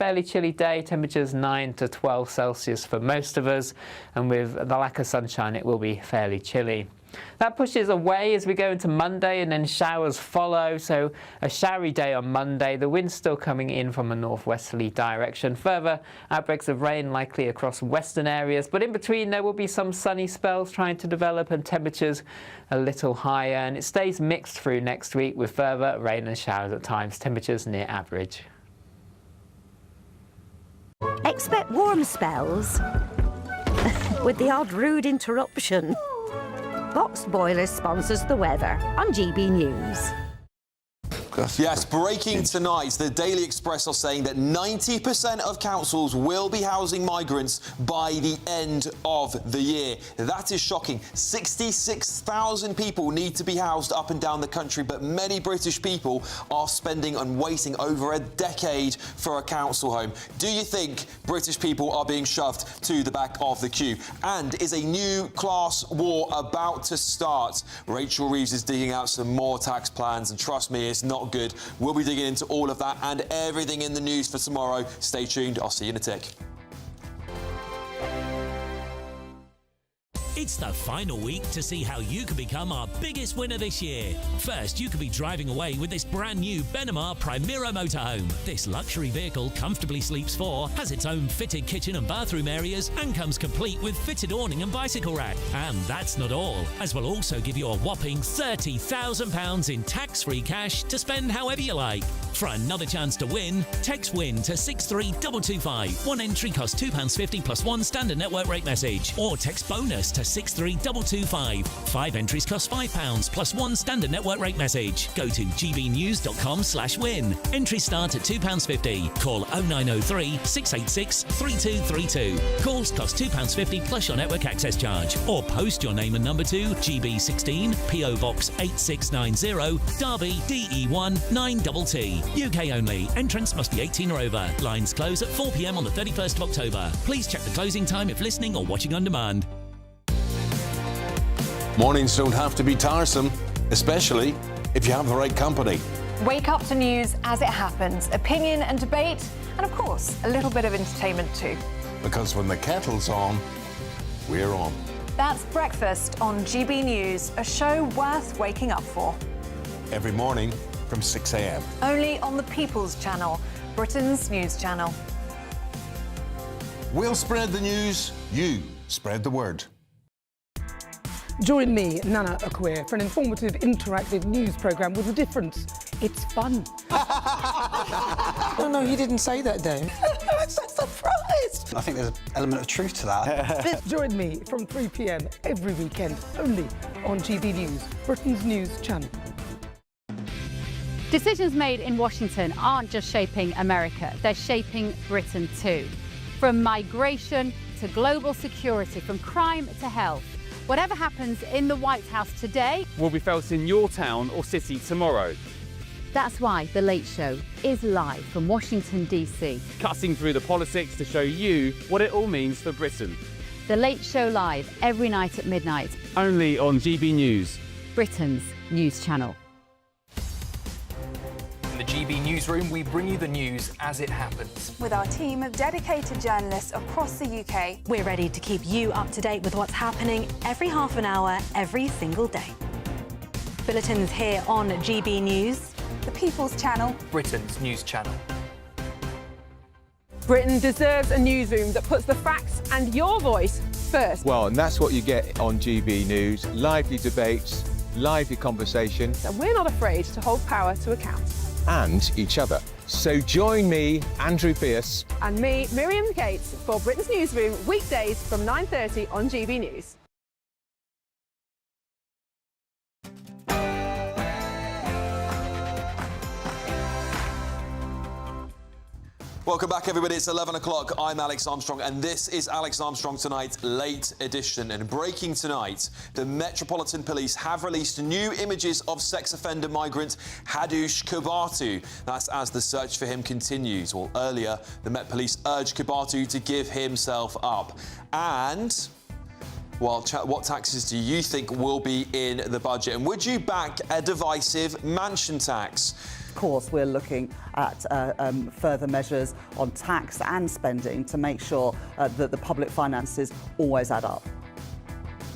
fairly chilly day, temperatures 9 to 12 Celsius for most of us, and with the lack of sunshine it will be fairly chilly. That pushes away as we go into Monday, and then showers follow, so a showery day on Monday. The wind's still coming in from a northwesterly direction. Further outbreaks of rain likely across western areas, but in between there will be some sunny spells trying to develop and temperatures a little higher, and it stays mixed through next week with further rain and showers at times, temperatures near average. Expect warm spells with the odd rude interruption. Boxed Boilers sponsors the weather on GB News. Yes, breaking tonight, the Daily Express are saying that 90% of councils will be housing migrants by the end of the year. That is shocking. 66,000 people need to be housed up and down the country, but many British people are spending and waiting over a decade for a council home. Do you think British people are being shoved to the back of the queue? And is a new class war about to start? Rachel Reeves is digging out some more tax plans, and trust me, it's not good. We'll be digging into all of that and everything in the news for tomorrow. Stay tuned. I'll see you in a tick. It's the final week to see how you can become our biggest winner this year. First, you could be driving away with this brand new Benamar Primera motorhome. This luxury vehicle comfortably sleeps four, has its own fitted kitchen and bathroom areas, and comes complete with fitted awning and bicycle rack. And that's not all, as we'll also give you a whopping £30,000 in tax-free cash to spend however you like. For another chance to win, text WIN to 63225. One entry costs £2.50 plus one standard network rate message, or text BONUS to 63225. 5 entries cost £5 plus one standard network rate message. Go to gbnews.com/win. Entries start at £2.50. Call 0903 686 3232. Calls cost £2.50 plus your network access charge. Or post your name and number to GB16 PO Box 8690 Derby DE1 9TT. UK only. Entrance must be 18 or over. Lines close at 4 p.m. on the 31st of October. Please check the closing time if listening or watching on demand. Mornings don't have to be tiresome, especially if you have the right company. Wake up to news as it happens, opinion and debate, and of course, a little bit of entertainment too. Because when the kettle's on, we're on. That's Breakfast on GB News, a show worth waking up for. Every morning from 6 a.m. Only on the People's Channel, Britain's news channel. We'll spread the news, you spread the word. Join me, Nana Akweer, for an informative, interactive news programme with a difference. It's fun. No, he didn't say that, Dave. I'm so surprised. I think there's an element of truth to that. Join me from 3 p.m. every weekend, only on GB News, Britain's news channel. Decisions made in Washington aren't just shaping America, they're shaping Britain too. From migration to global security, from crime to health. Whatever happens in the White House today will be felt in your town or city tomorrow. That's why The Late Show is live from Washington, D.C. Cutting through the politics to show you what it all means for Britain. The Late Show live every night at midnight. Only on GB News, Britain's news channel. In the GB newsroom, we bring you the news as it happens. With our team of dedicated journalists across the UK, we're ready to keep you up to date with what's happening every half an hour, every single day. Bulletins here on GB News, the People's Channel, Britain's news channel. Britain deserves a newsroom that puts the facts and your voice first. Well, and that's what you get on GB News. Lively debates, lively conversation. And we're not afraid to hold power to account. And each other. So join me, Andrew Pierce. And me, Miriam Gates, for Britain's Newsroom, weekdays from 9:30 on GB News. Welcome back, everybody. It's 11 o'clock. I'm Alex Armstrong, and this is Alex Armstrong Tonight, Late Edition. And breaking tonight, the Metropolitan Police have released new images of sex offender migrant Hadush Kubatu. That's as the search for him continues. Well, earlier, the Met Police urged Kubatu to give himself up. And well, what taxes do you think will be in the budget? And would you back a divisive mansion tax? of course, we're looking at further measures on tax and spending to make sure that the public finances always add up.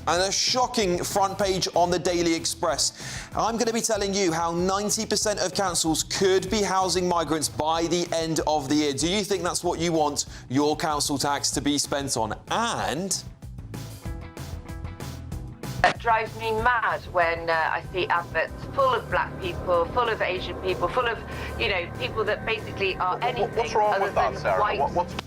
And a shocking front page on the Daily Express. I'm going to be telling you how 90% of councils could be housing migrants by the end of the year. Do you think that's what you want your council tax to be spent on? And it drives me mad when I see adverts full of black people, full of Asian people, full of, people that basically are anything What's wrong other with that, than Sarah? white.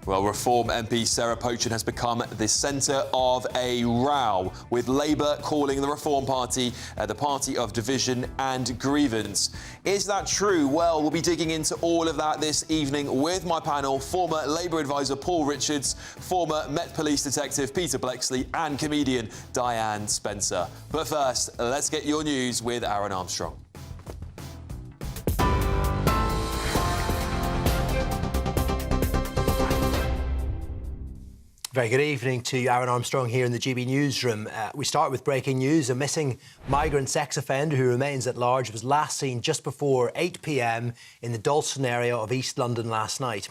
well, Reform MP Sarah Pochin has become the centre of a row, with Labour calling the Reform Party the party of division and grievance. Is that true? Well, we'll be digging into all of that this evening with my panel, former Labour advisor Paul Richards, former Met Police detective Peter Blexley and comedian Diane Spencer. But first, let's get your news with Aaron Armstrong. Very good evening to Aaron Armstrong here in the GB newsroom. We start with breaking news. A missing migrant sex offender who remains at large was last seen just before 8 p.m. in the Dalston area of East London last night.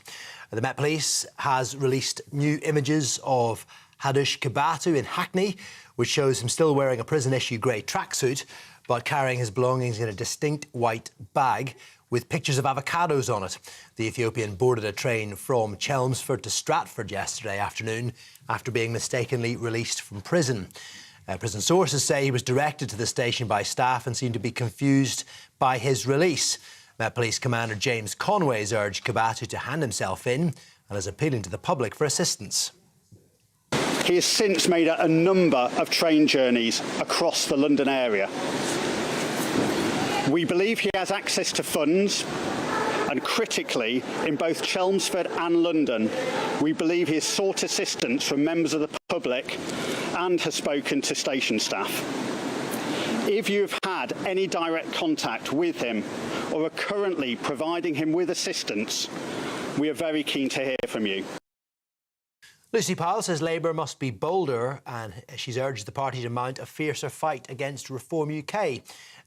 The Met Police has released new images of Hadush Kibatu in Hackney, which shows him still wearing a prison-issue grey tracksuit, but carrying his belongings in a distinct white bag with pictures of avocados on it. The Ethiopian boarded a train from Chelmsford to Stratford yesterday afternoon after being mistakenly released from prison. Prison sources say he was directed to the station by staff and seemed to be confused by his release. Met Police Commander James Conway has urged Kibatu to hand himself in and is appealing to the public for assistance. He has since made a number of train journeys across the London area. We believe he has access to funds, and critically, in both Chelmsford and London, we believe he has sought assistance from members of the public and has spoken to station staff. If you have had any direct contact with him or are currently providing him with assistance, we are very keen to hear from you. Lucy Powell says Labour must be bolder, and she's urged the party to mount a fiercer fight against Reform UK.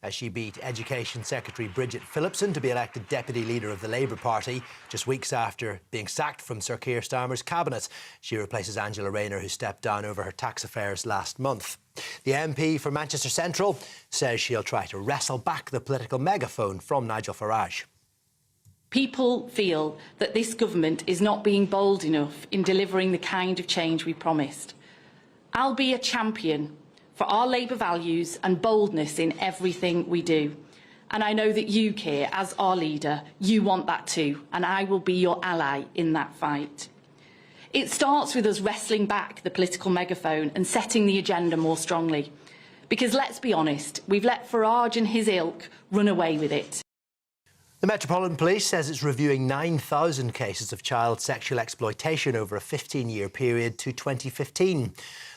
She beat Education Secretary Bridget Phillipson to be elected Deputy Leader of the Labour Party just weeks after being sacked from Sir Keir Starmer's cabinet. She replaces Angela Rayner, who stepped down over her tax affairs last month. The MP for Manchester Central says she'll try to wrestle back the political megaphone from Nigel Farage. People feel that this government is not being bold enough in delivering the kind of change we promised. I'll be a champion for our Labour values and boldness in everything we do. And I know that you, Keir, as our leader, you want that too, and I will be your ally in that fight. It starts with us wrestling back the political megaphone and setting the agenda more strongly. Because let's be honest, we've let Farage and his ilk run away with it. The Metropolitan Police says it's reviewing 9,000 cases of child sexual exploitation over a 15-year period to 2015.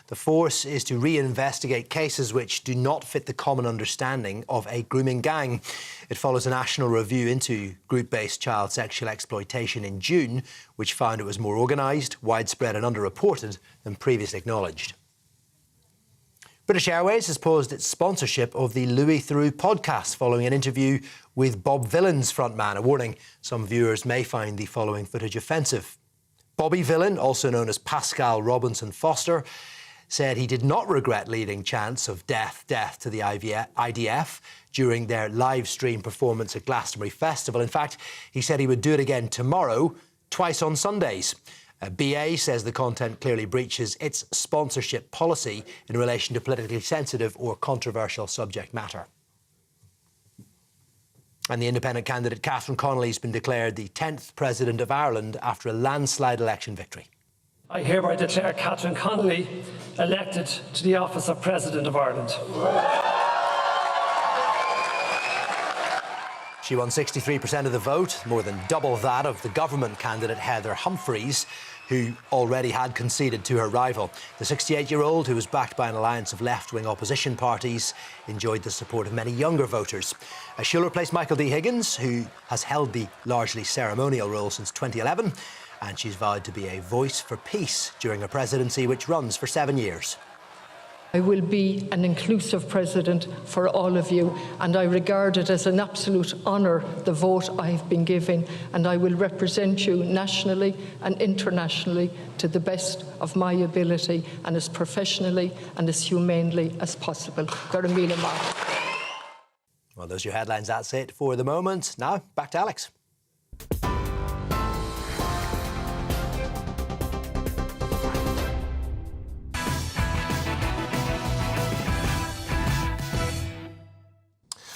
The force is to reinvestigate cases which do not fit the common understanding of a grooming gang. It follows a national review into group-based child sexual exploitation in June, which found it was more organised, widespread and underreported than previously acknowledged. British Airways has paused its sponsorship of the Louis Theroux podcast following an interview with Bob Vylan's frontman. A warning, some viewers may find the following footage offensive. Bobby Vylan, also known as Pascal Robinson Foster, said he did not regret leading chants of death to the IDF during their live stream performance at Glastonbury Festival. In fact, he said he would do it again tomorrow, twice on Sundays. BA says the content clearly breaches its sponsorship policy in relation to politically sensitive or controversial subject matter. And the independent candidate Catherine Connolly has been declared the 10th President of Ireland after a landslide election victory. I hereby declare Catherine Connolly elected to the office of President of Ireland. She won 63% of the vote, more than double that of the government candidate Heather Humphreys, who already had conceded to her rival. The 68-year-old, who was backed by an alliance of left-wing opposition parties, enjoyed the support of many younger voters. She'll replace Michael D. Higgins, who has held the largely ceremonial role since 2011, and she's vowed to be a voice for peace during a presidency which runs for 7 years. I will be an inclusive president for all of you, and I regard it as an absolute honour, the vote I have been given, and I will represent you nationally and internationally to the best of my ability and as professionally and as humanely as possible. Well, those are your headlines. That's it for the moment. Now, back to Alex.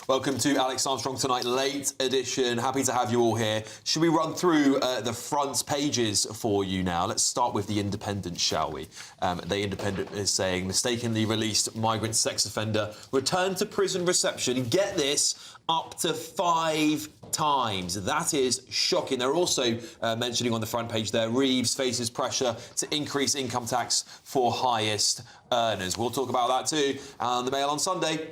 Welcome to Alex Armstrong Tonight, late edition. Happy to have you all here. Should we run through the front pages for you now? Let's start with The Independent, shall we? The Independent is saying, mistakenly released migrant sex offender returned to prison reception. Get this, up to 5 times. That is shocking. They're also mentioning on the front page there, Reeves faces pressure to increase income tax for highest earners. We'll talk about that too. And the Mail on Sunday.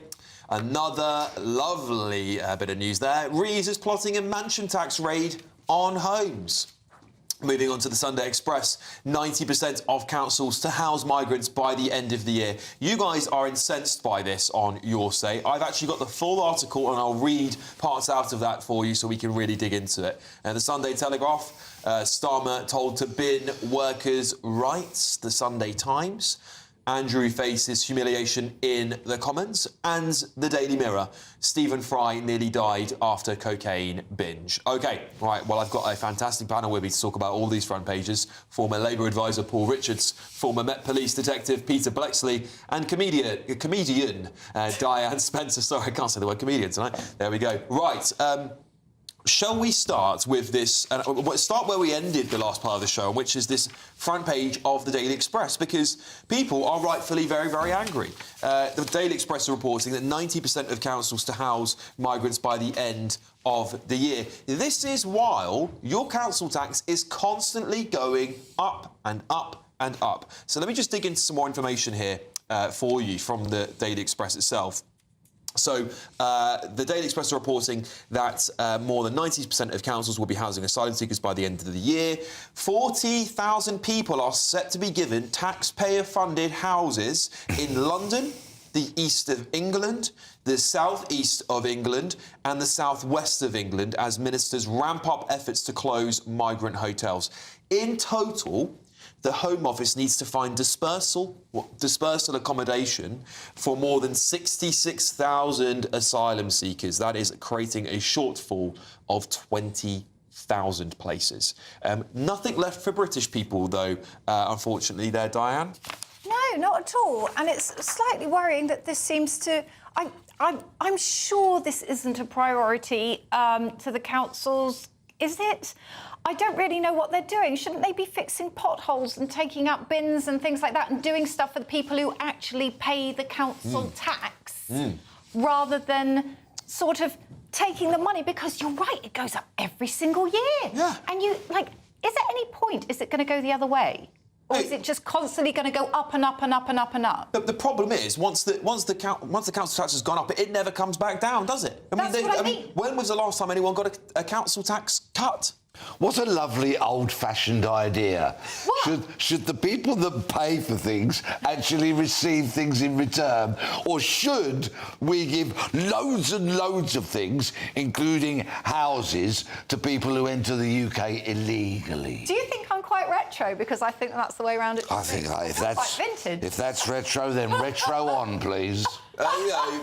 Another lovely bit of news there. Reeves is plotting a mansion tax raid on homes. Moving on to the Sunday Express, 90% of councils to house migrants by the end of the year. You guys are incensed by this on Your Say. I've actually got the full article and I'll read parts out of that for you so we can really dig into it. The Sunday Telegraph, Starmer told to bin workers' rights. The Sunday Times, Andrew faces humiliation in the Commons. And the Daily Mirror, Stephen Fry nearly died after cocaine binge. OK, right, well, I've got a fantastic panel with me to talk about all these front pages. Former Labour advisor Paul Richards, former Met Police detective Peter Blexley, and comedian Diane Spencer. Sorry, I can't say the word comedian tonight. There we go. Right, shall we start with this? Start where we ended the last part of the show, which is this front page of the Daily Express, because people are rightfully very, very angry. The Daily Express are reporting that 90% of councils to house migrants by the end of the year. This is while your council tax is constantly going up and up and up. So let me just dig into some more information here for you from the Daily Express itself. So the Daily Express are reporting that more than 90% of councils will be housing asylum seekers by the end of the year. 40,000 people are set to be given taxpayer-funded houses in London, the east of England, the south-east of England and the south-west of England as ministers ramp up efforts to close migrant hotels. In total, the Home Office needs to find dispersal accommodation for more than 66,000 asylum seekers. That is creating a shortfall of 20,000 places. Nothing left for British people, though, unfortunately, there, Diane? No, not at all. And it's slightly worrying that this seems to... I'm sure this isn't a priority to the councils, is it? I don't really know what they're doing. Shouldn't they be fixing potholes and taking up bins and things like that and doing stuff for the people who actually pay the council tax rather than sort of taking the money? Because you're right, it goes up every single year. Yeah. And you, like, is at any point, is it going to go the other way? Or is it just constantly going to go up and up and up and up and up? The problem is, once the council tax has gone up, it never comes back down, does it? I mean, when was the last time anyone got a council tax cut? What a lovely old-fashioned idea. Should the people that pay for things actually receive things in return? Or should we give loads and loads of things, including houses, to people who enter the UK illegally? Do you think I'm quite retro? Because I think that's the way around it. I think if that's retro, then retro on, please.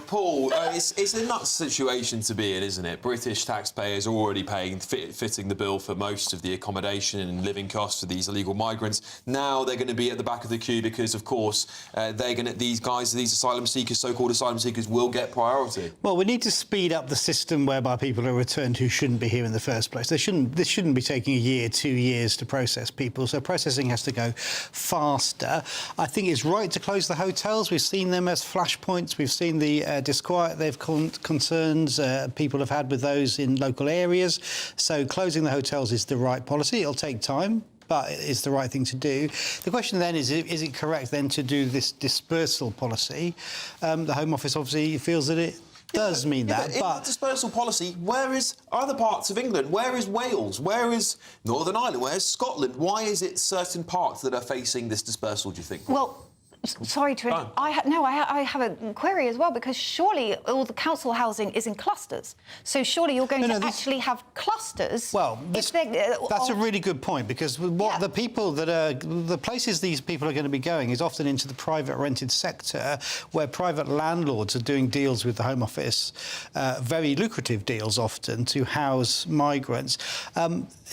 Paul, it's a nuts situation to be in, isn't it? British taxpayers are already fitting the bill for most of the accommodation and living costs for these illegal migrants. Now they're going to be at the back of the queue because, of course, these asylum seekers, so-called asylum seekers, will get priority. Well, we need to speed up the system whereby people are returned who shouldn't be here in the first place. This shouldn't be taking a year, 2 years to process people, so processing has to go faster. I think it's right to close the hotels. We've seen them as flashpoints. We've seen the disquiet concerns people have had with those in local areas. So closing the hotels is the right policy. It'll take time, but it's the right thing to do. The question then is it correct then to do this dispersal policy? The Home Office obviously feels that it does mean that. But in dispersal policy, where is other parts of England? Where is Wales? Where is Northern Ireland? Where is Scotland? Why is it certain parts that are facing this dispersal, do you think? Well, Sorry to... I have a query as well, because surely all the council housing is in clusters. So surely you're going to actually have clusters. Well, that's a really good point, because what the people that are... The places these people are going to be going is often into the private rented sector, where private landlords are doing deals with the Home Office, very lucrative deals often, to house migrants,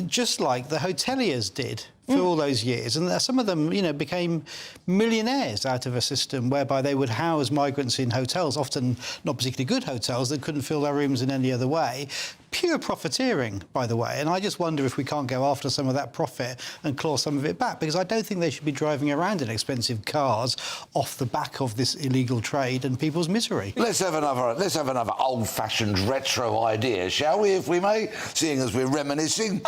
just like the hoteliers did for all those years. And some of them, became millionaires out of a system whereby they would house migrants in hotels, often not particularly good hotels that couldn't fill their rooms in any other way. Pure profiteering, by the way. And I just wonder if we can't go after some of that profit and claw some of it back, because I don't think they should be driving around in expensive cars off the back of this illegal trade and people's misery. Let's have another old-fashioned retro idea, shall we, if we may? Seeing as we're reminiscing,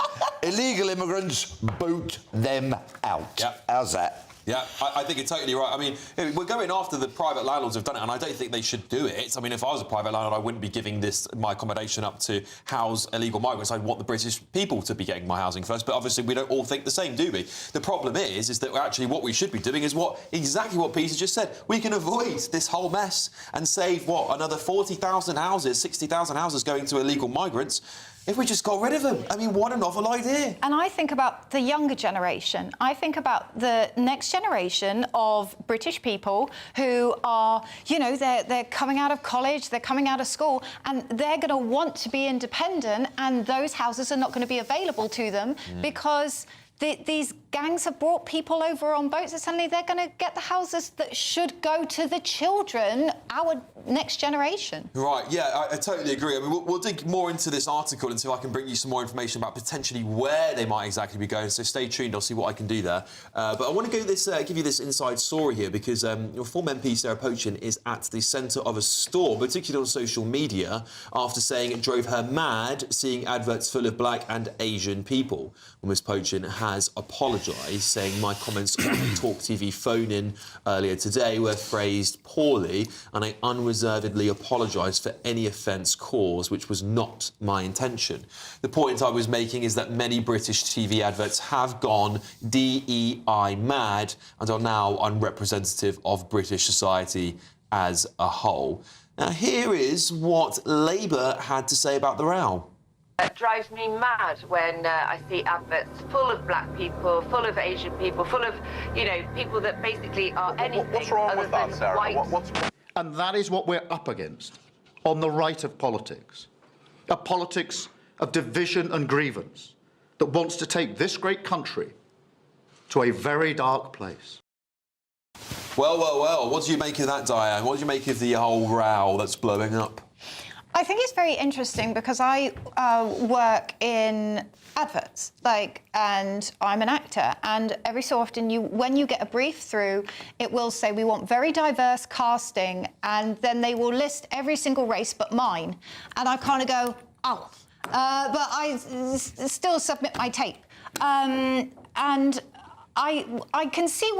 illegal immigrants, boot them out. Yep. How's that? Yeah, I think you're totally right. I mean, we're going after the private landlords who've done it, and I don't think they should do it. I mean, if I was a private landlord, I wouldn't be giving my accommodation up to house illegal migrants. I'd want the British people to be getting my housing first. But obviously, we don't all think the same, do we? The problem is that actually what we should be doing is exactly what Peter just said. We can avoid this whole mess and save, another 40,000 houses, 60,000 houses going to illegal migrants, if we just got rid of them. I mean, what a novel idea. And I think about the younger generation. I think about the next generation of British people who are, they're coming out of college, they're coming out of school, and they're going to want to be independent, and those houses are not going to be available to them because these gangs have brought people over on boats, and suddenly they're going to get the houses that should go to the children, our next generation. Right, yeah, I totally agree. I mean, we'll dig more into this article and see if I can bring you some more information about potentially where they might exactly be going. So stay tuned, I'll see what I can do there. But I want to give you this inside story here, because your former MP, Sarah Pochin, is at the centre of a storm, particularly on social media, after saying it drove her mad seeing adverts full of black and Asian people. Well, Ms Pochin has apologised, saying my comments on a Talk TV phone-in earlier today were phrased poorly, and I unreservedly apologise for any offence caused, which was not my intention. The point I was making is that many British TV adverts have gone DEI mad and are now unrepresentative of British society as a whole. Now, here is what Labour had to say about the row. It drives me mad when I see adverts full of black people, full of Asian people, full of, people that basically are anything What's wrong other with that, than Sarah? white. And that is what we're up against on the right of politics. A politics of division and grievance that wants to take this great country to a very dark place. Well, what do you make of that, Diane? What do you make of the whole row that's blowing up? I think it's very interesting because I work in adverts, and I'm an actor, and every so often when you get a brief through, it will say we want very diverse casting, and then they will list every single race but mine, and I kind of go, oh, but I still submit my tape, and I can see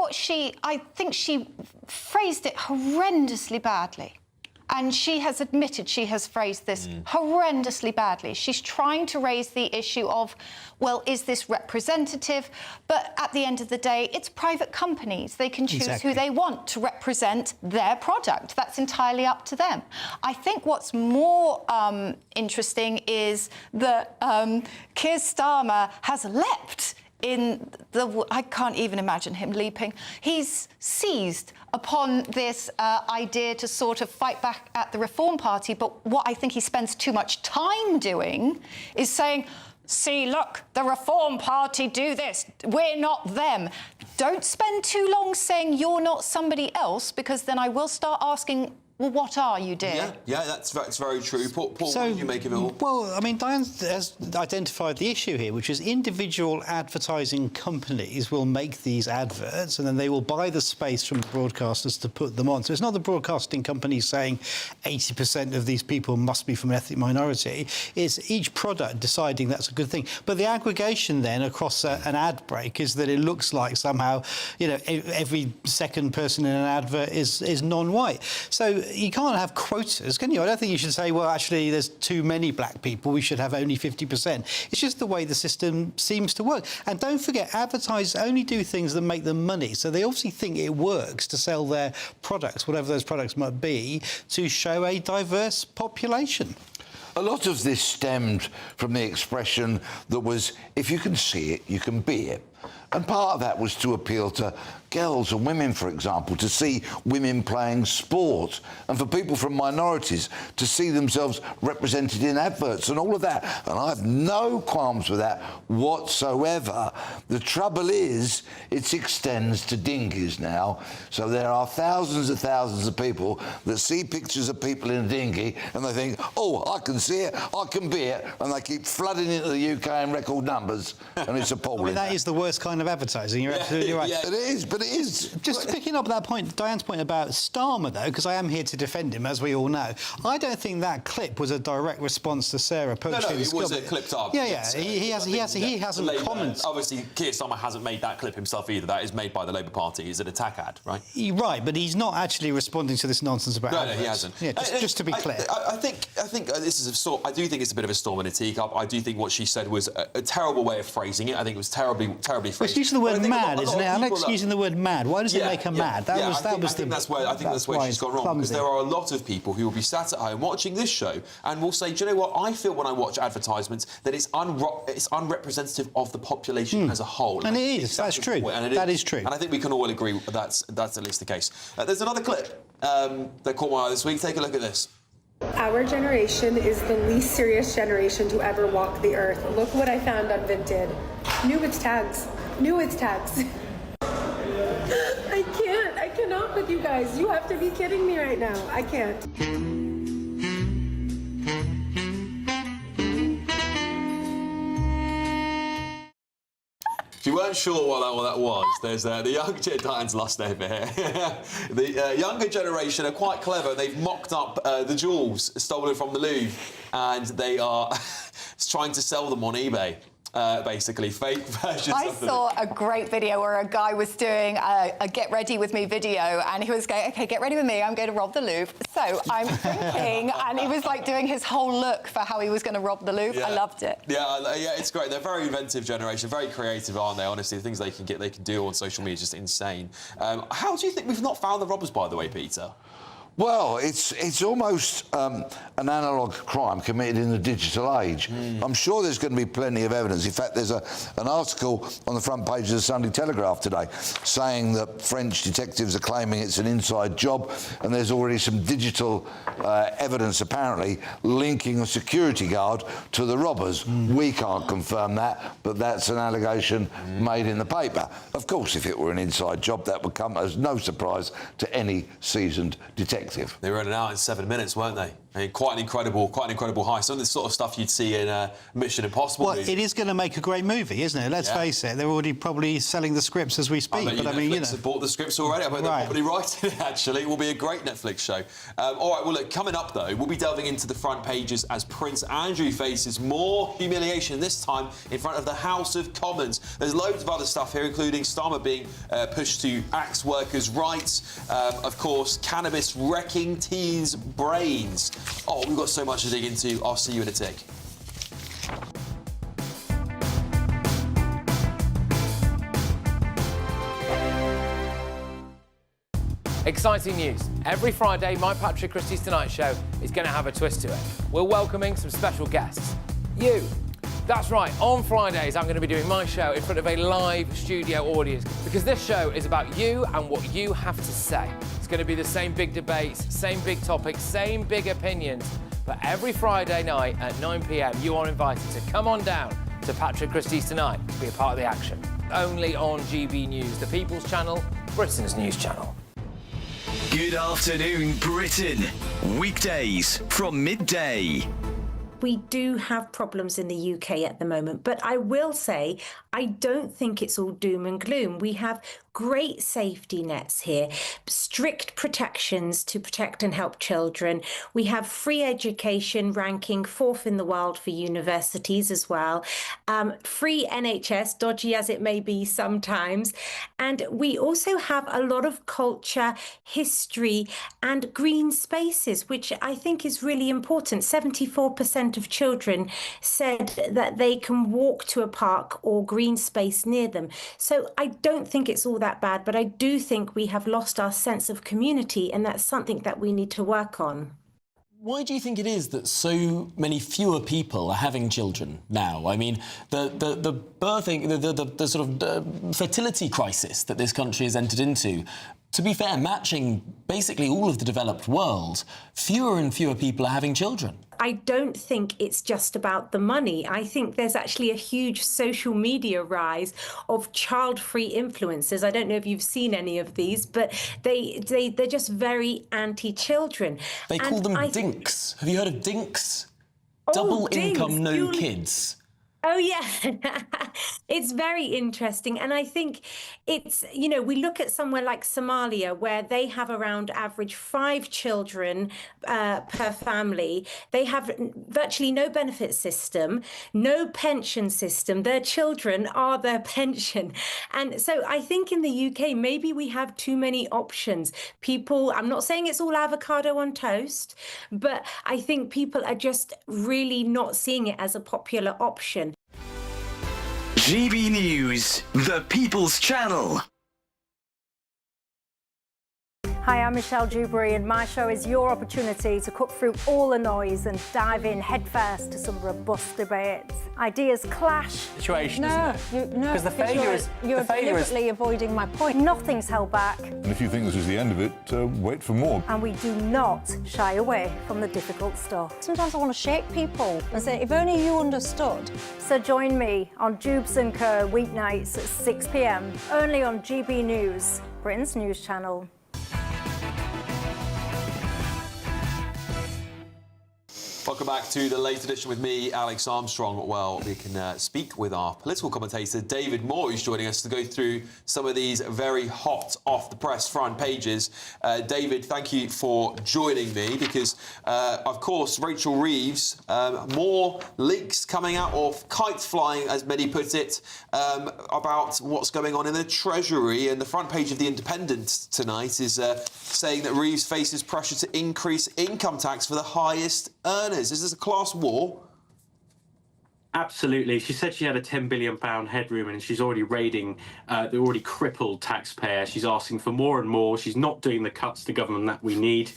I think she phrased it horrendously badly. And she has admitted she has phrased this horrendously badly. She's trying to raise the issue of, well, is this representative? But at the end of the day, it's private companies. They can choose who they want to represent their product. That's entirely up to them. I think what's more interesting is that Keir Starmer has leapt in I can't even imagine him leaping. He's seized upon this idea to sort of fight back at the Reform Party, but what I think he spends too much time doing is saying, see, look, the Reform Party do this, we're not them. Don't spend too long saying you're not somebody else, because then I will start asking, well, what are you, dear? Yeah, that's very true. Paul, what do you make of it all? Well, I mean, Diane has identified the issue here, which is individual advertising companies will make these adverts and then they will buy the space from the broadcasters to put them on. So it's not the broadcasting companies saying 80% of these people must be from an ethnic minority. It's each product deciding that's a good thing. But the aggregation then across an ad break is that it looks like somehow, every second person in an advert is non-white. So you can't have quotas, can you? I don't think you should say, well, actually, there's too many black people, we should have only 50%. It's just the way the system seems to work. And don't forget, advertisers only do things that make them money. So they obviously think it works to sell their products, whatever those products might be, to show a diverse population. A lot of this stemmed from the expression that was, if you can see it, you can be it. And part of that was to appeal to girls and women, for example, to see women playing sport, and for people from minorities to see themselves represented in adverts and all of that. And I have no qualms with that whatsoever. The trouble is, it extends to dinghies now. So there are thousands of people that see pictures of people in a dinghy and they think, oh, I can see it, I can be it, and they keep flooding into the UK in record numbers, and it's appalling. I mean, that is the worst kind of advertising. You're absolutely right. Yeah, it is, but it is. Just picking up that point, Diane's point about Starmer, though, because I am here to defend him, as we all know. I don't think that clip was a direct response to Sarah poaching. No, it was clipped up. Yeah. He hasn't commented. Obviously, Keir Starmer hasn't made that clip himself either. That is made by the Labour Party. It's an attack ad, right? Right, but he's not actually responding to this nonsense about adverts. No, he hasn't. Yeah, just to be clear. I think this is a sort. I do think it's a bit of a storm in a teacup. I do think what she said was a terrible way of phrasing it. I think it was terribly phrased. It's using the word mad, isn't it? Alex using the word mad. Why does it make her mad? I think that's where she's gone wrong, because there are a lot of people who will be sat at home watching this show and will say, do you know what? I feel when I watch advertisements that it's unrepresentative of the population as a whole. And it is. That's true. That is true. And I think we can all agree that's at least the case. There's another clip that caught my eye this week. Take a look at this. Our generation is the least serious generation to ever walk the earth. Look what I found on Vinted. New with tags. I cannot with you guys. You have to be kidding me right now. I can't. If you weren't sure what that was, there's the young... Diane's lost over here. The younger generation are quite clever. They've mocked up the jewels stolen from the Louvre, and they are trying to sell them on eBay. Basically, fake versions I of them. saw a great video where a guy was doing a get ready with me video, and he was going, OK, get ready with me, I'm going to rob the Louvre. So I'm drinking, and he was like doing his whole look for how he was going to rob the Louvre. Yeah. I loved it. Yeah, it's great. They're a very inventive generation, very creative, aren't they? Honestly, the things they can do on social media is just insane. How do you think we've not found the robbers, by the way, Peter? Well, it's almost an analogue crime committed in the digital age. I'm sure there's going to be plenty of evidence. In fact, there's an article on the front page of the Sunday Telegraph today saying that French detectives are claiming it's an inside job, and there's already some digital evidence, apparently, linking a security guard to the robbers. We can't confirm that, but that's an allegation made in the paper. Of course, if it were an inside job, that would come as no surprise to any seasoned detective. They were in and out in 7 minutes, weren't they? I mean, quite an incredible heist. Some of the sort of stuff you'd see in Mission Impossible. Well, it is going to make a great movie, isn't it? Let's face it. They're already probably selling the scripts as we speak. But I mean, Netflix have bought the scripts already. I bet they're probably writing it, actually. It will be a great Netflix show. All right, well, look, coming up, though, we'll be delving into the front pages as Prince Andrew faces more humiliation, this time in front of the House of Commons. There's loads of other stuff here, including Starmer being pushed to axe workers' rights. Of course, cannabis wrecking teens' brains. Oh, we've got so much to dig into. I'll see you in a tick. Exciting news. Every Friday, my Patrick Christie's Tonight Show is going to have a twist to it. We're welcoming some special guests. You. That's right, on Fridays I'm going to be doing my show in front of a live studio audience, because this show is about you and what you have to say. It's going to be the same big debates, same big topics, same big opinions. But every Friday night at 9 p.m, you are invited to come on down to Patrick Christie's Tonight to be a part of the action. Only on GB News, the People's Channel, Britain's news channel. Good afternoon, Britain. Weekdays from midday. We do have problems in the UK at the moment, but I will say I don't think it's all doom and gloom. We have great safety nets here, strict protections to protect and help children. We have free education ranking 4th in the world for universities as well. Free NHS, dodgy as it may be sometimes. And we also have a lot of culture, history, and green spaces, which I think is really important. 74% of children said that they can walk to a park or green space near them. So I don't think it's all that bad, but I do think we have lost our sense of community, and that's something that we need to work on. Why do you think it is that so many fewer people are having children now? I mean, the birthing, the sort of fertility crisis that this country has entered into, to be fair, matching basically all of the developed world, fewer and fewer people are having children. I don't think it's just about the money. I think there's actually a huge social media rise of child-free influencers. I don't know if you've seen any of these, but they're just very anti-children. They call them dinks. Have you heard of dinks? Double income, no kids. Oh, yeah. It's very interesting. And I think it's, you know, we look at somewhere like Somalia, where they have around average 5 children per family. They have virtually no benefit system, no pension system. Their children are their pension. And so I think in the UK, maybe we have too many options. People, I'm not saying it's all avocado on toast, but I think people are just really not seeing it as a popular option. GB News, the People's Channel. Hi, I'm Michelle Dewberry, and my show is your opportunity to cut through all the noise and dive in headfirst to some robust debates. Ideas clash. Situation, isn't it? No, because the failure is you're deliberately avoiding my point. Nothing's held back. And if you think this is the end of it, wait for more. And we do not shy away from the difficult stuff. Sometimes I want to shake people and say, if only you understood. So join me on Jubes & Co. weeknights at 6 p.m. only on GB News, Britain's news channel. Welcome back to the late edition with me, Alex Armstrong. Well, we can speak with our political commentator, David Moore, who's joining us to go through some of these very hot off-the-press front pages. David, thank you for joining me because, of course, Rachel Reeves, more leaks coming out of kites flying, as many put it, about what's going on in the Treasury. And the front page of The Independent tonight is saying that Reeves faces pressure to increase income tax for the highest earners. Is this a class war? Absolutely. She said she had a £10 billion headroom and she's already raiding the already crippled taxpayer. She's asking for more and more. She's not doing the cuts to government that we need.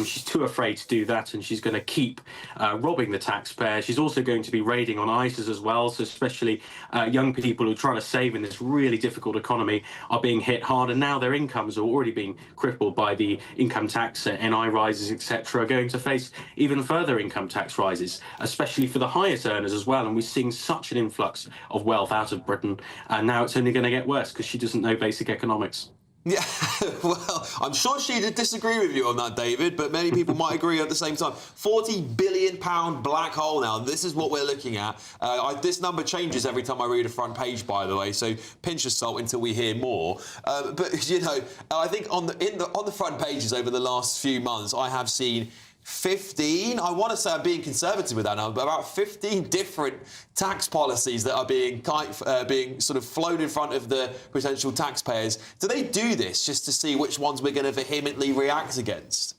She's too afraid to do that, and she's going to keep robbing the taxpayer. She's also going to be raiding on ISAs as well, so especially young people who are trying to save in this really difficult economy are being hit hard, and now their incomes are already being crippled by the income tax, NI rises, etc., are going to face even further income tax rises, especially for the highest earners as well. And we're seeing such an influx of wealth out of Britain, and now it's only going to get worse because she doesn't know basic economics. Yeah, well, I'm sure she'd disagree with you on that, David, but many people might agree at the same time. £40 billion black hole now. This is what we're looking at. This number changes every time I read a front page, by the way, so pinch of salt until we hear more. But, you know, I think on the front pages over the last few months, I have seen 15, I want to say I'm being conservative with that now, but about 15 different tax policies that are being sort of flown in front of the potential taxpayers. Do they do this just to see which ones we're going to vehemently react against?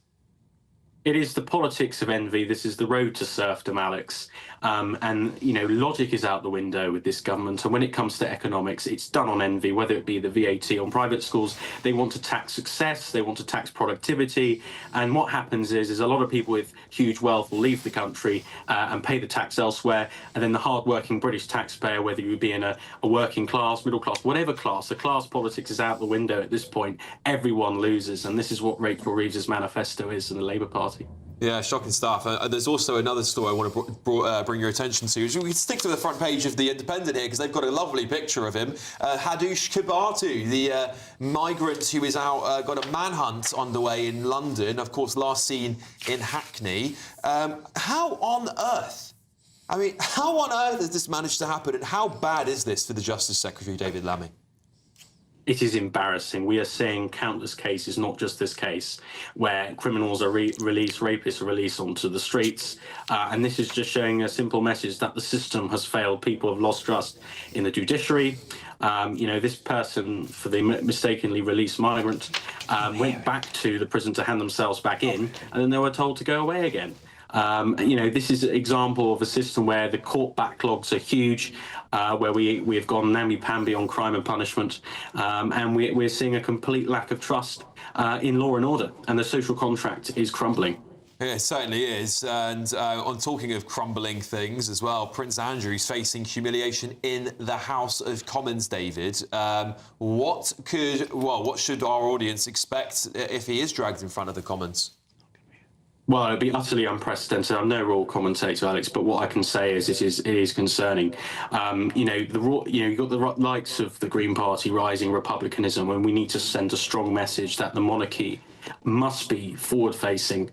It is the politics of envy. This is the road to serfdom, Alex. And, you know, logic is out the window with this government. And when it comes to economics, it's done on envy, whether it be the VAT on private schools. They want to tax success. They want to tax productivity. And what happens is a lot of people with huge wealth will leave the country and pay the tax elsewhere. And then the hard-working British taxpayer, whether you be in a working class, middle class, whatever class, the class politics is out the window at this point. Everyone loses. And this is what Rachel Reeves' manifesto is in the Labour Party. Yeah, shocking stuff. There's also another story I want to bring your attention to. We can stick to the front page of The Independent here because they've got a lovely picture of him. Hadush Kibatu, the migrant who is out, got a manhunt underway in London, of course, last seen in Hackney. How on earth I mean, how on earth has this managed to happen, and how bad is this for the Justice Secretary, David Lammy? It is embarrassing. We are seeing countless cases, not just this case, where criminals are released, rapists are released onto the streets. And this is just showing a simple message that the system has failed. People have lost trust in the judiciary. You know, this person, for the mistakenly released migrant, went back to the prison to hand themselves back in, and then they were told to go away again. You know, this is an example of a system where the court backlogs are huge, where we have gone namby-pamby on crime and punishment, and we're seeing a complete lack of trust in law and order, and the social contract is crumbling. Yeah, it certainly is. And on talking of crumbling things as well, Prince Andrew is facing humiliation in the House of Commons, David. What should our audience expect if he is dragged in front of the Commons? Well, it'd be utterly unprecedented. I'm no royal commentator, Alex, but what I can say is it is concerning. You know, you've got the likes of the Green Party rising republicanism, and we need to send a strong message that the monarchy must be forward-facing,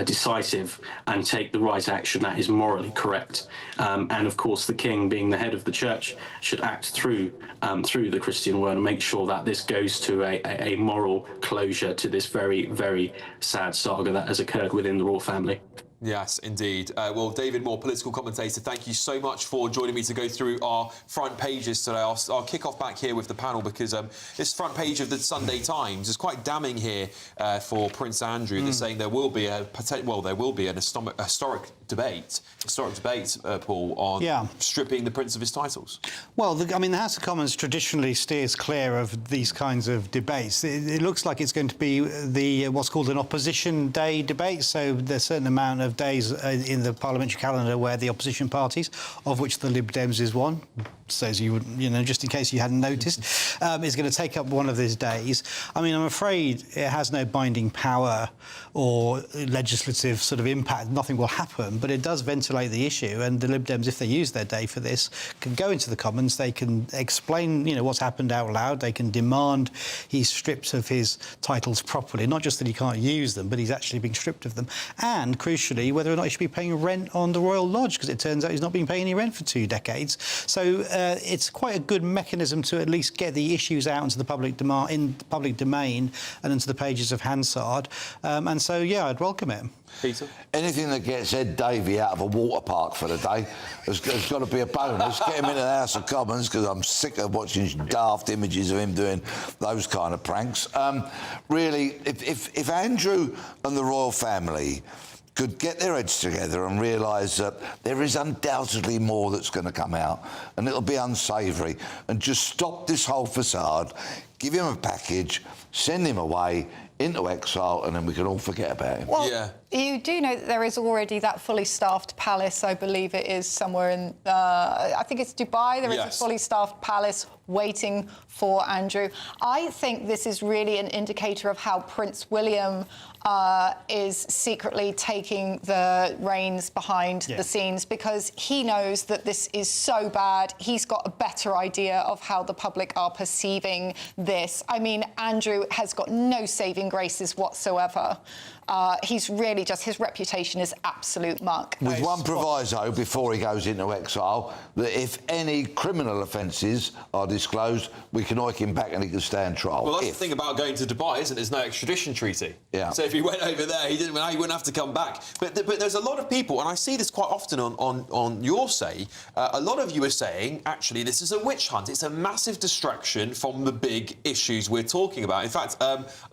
decisive, and take the right action that is morally correct. And of course, the king, being the head of the church, should act through the Christian word and make sure that this goes to a moral closure to this very, very sad saga that has occurred within the royal family. Yes, indeed. Well, David Moore, political commentator, thank you so much for joining me to go through our front pages today. I'll kick off back here with the panel because this front page of the Sunday Times is quite damning here for Prince Andrew. They're saying there will be an historic debate, Paul, on stripping the Prince of his titles. Well, I mean, the House of Commons traditionally steers clear of these kinds of debates. It looks like it's going to be what's called an opposition day debate, so there's a certain amount of days in the parliamentary calendar where the opposition parties, of which the Lib Dems is one, so as you know, just in case you hadn't noticed, is going to take up one of these days. I mean, I'm afraid it has no binding power or legislative sort of impact. Nothing will happen, but it does ventilate the issue. And the Lib Dems, if they use their day for this, can go into the Commons. They can explain, you know, what's happened out loud. They can demand he's stripped of his titles properly, not just that he can't use them, but he's actually being stripped of them. And crucially, whether or not he should be paying rent on the Royal Lodge, because it turns out he's not been paying any rent for 2 decades. So it's quite a good mechanism to at least get the issues out into the public domain and into the pages of Hansard. And so, yeah, I'd welcome it. Peter? Anything that gets Ed Davey out of a water park for the day has got to be a bonus. Get him into the House of Commons, because I'm sick of watching daft images of him doing those kind of pranks. Really, if Andrew and the royal family could get their heads together and realise that there is undoubtedly more that's going to come out, and it'll be unsavoury, and just stop this whole facade, give him a package, send him away into exile, and then we can all forget about him. Well, you do know that there is already that fully staffed palace, I believe it is somewhere in, I think it's Dubai. There is a fully staffed palace waiting for Andrew. I think this is really an indicator of how Prince William is secretly taking the reins behind the scenes, because he knows that this is so bad. He's got a better idea of how the public are perceiving this. I mean, Andrew has got no saving graces whatsoever. He's really just, his reputation is absolute muck. With one proviso before he goes into exile, that if any criminal offences are disclosed, we can oik him back and he can stand trial. Well, that's the thing about going to Dubai, isn't it? There's no extradition treaty. Yeah. So if he went over there, he wouldn't have to come back. But there's a lot of people, and I see this quite often on your say, a lot of you are saying, actually, this is a witch hunt. It's a massive distraction from the big issues we're talking about. In fact,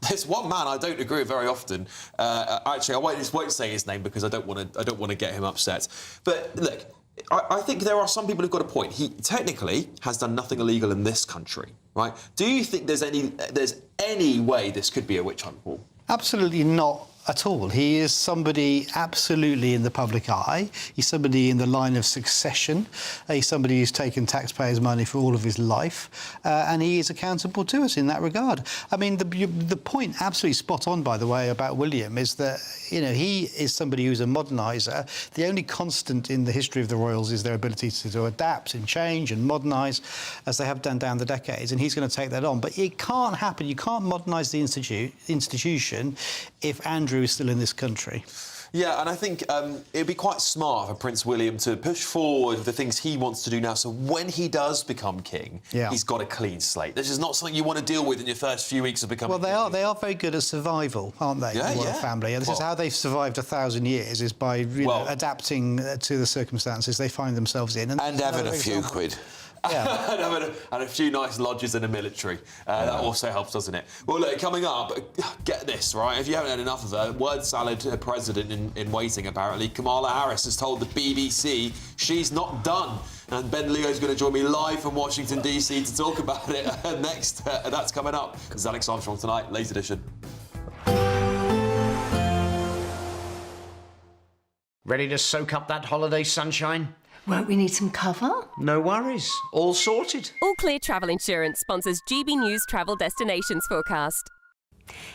there's one man I don't agree with very often. Actually, I won't say his name because I don't want to get him upset. But look, I think there are some people who've got a point. He technically has done nothing illegal in this country, right? Do you think there's any way this could be a witch hunt, Paul? Absolutely not at all. He is somebody absolutely in the public eye. He's somebody in the line of succession. He's somebody who's taken taxpayers' money for all of his life, and he is accountable to us in that regard. I mean, the point, absolutely spot on, by the way, about William is that, you know, he is somebody who's a moderniser. The only constant in the history of the royals is their ability to adapt and change and modernise, as they have done down the decades, and he's going to take that on. But it can't happen. You can't modernise the institution if Andrew is still in this country. Yeah, and I think it'd be quite smart for Prince William to push forward the things he wants to do now, so when he does become king, he's got a clean slate. This is not something you want to deal with in your first few weeks of becoming king. Well, they are very good at survival, aren't they, the royal family? And this is how they've survived 1,000 years, is by adapting to the circumstances they find themselves in. And having a few quid. Yeah. and a few nice lodges and a military. That also helps, doesn't it? Well, look, coming up, get this, right? If you haven't had enough of her, word salad president in waiting, apparently. Kamala Harris has told the BBC she's not done. And Ben Leo's going to join me live from Washington, D.C. to talk about it next. That's coming up. This is Alex Armstrong tonight, late edition. Ready to soak up that holiday sunshine? Won't we need some cover? No worries. All sorted. All Clear Travel Insurance sponsors GBNews Travel Destinations Forecast.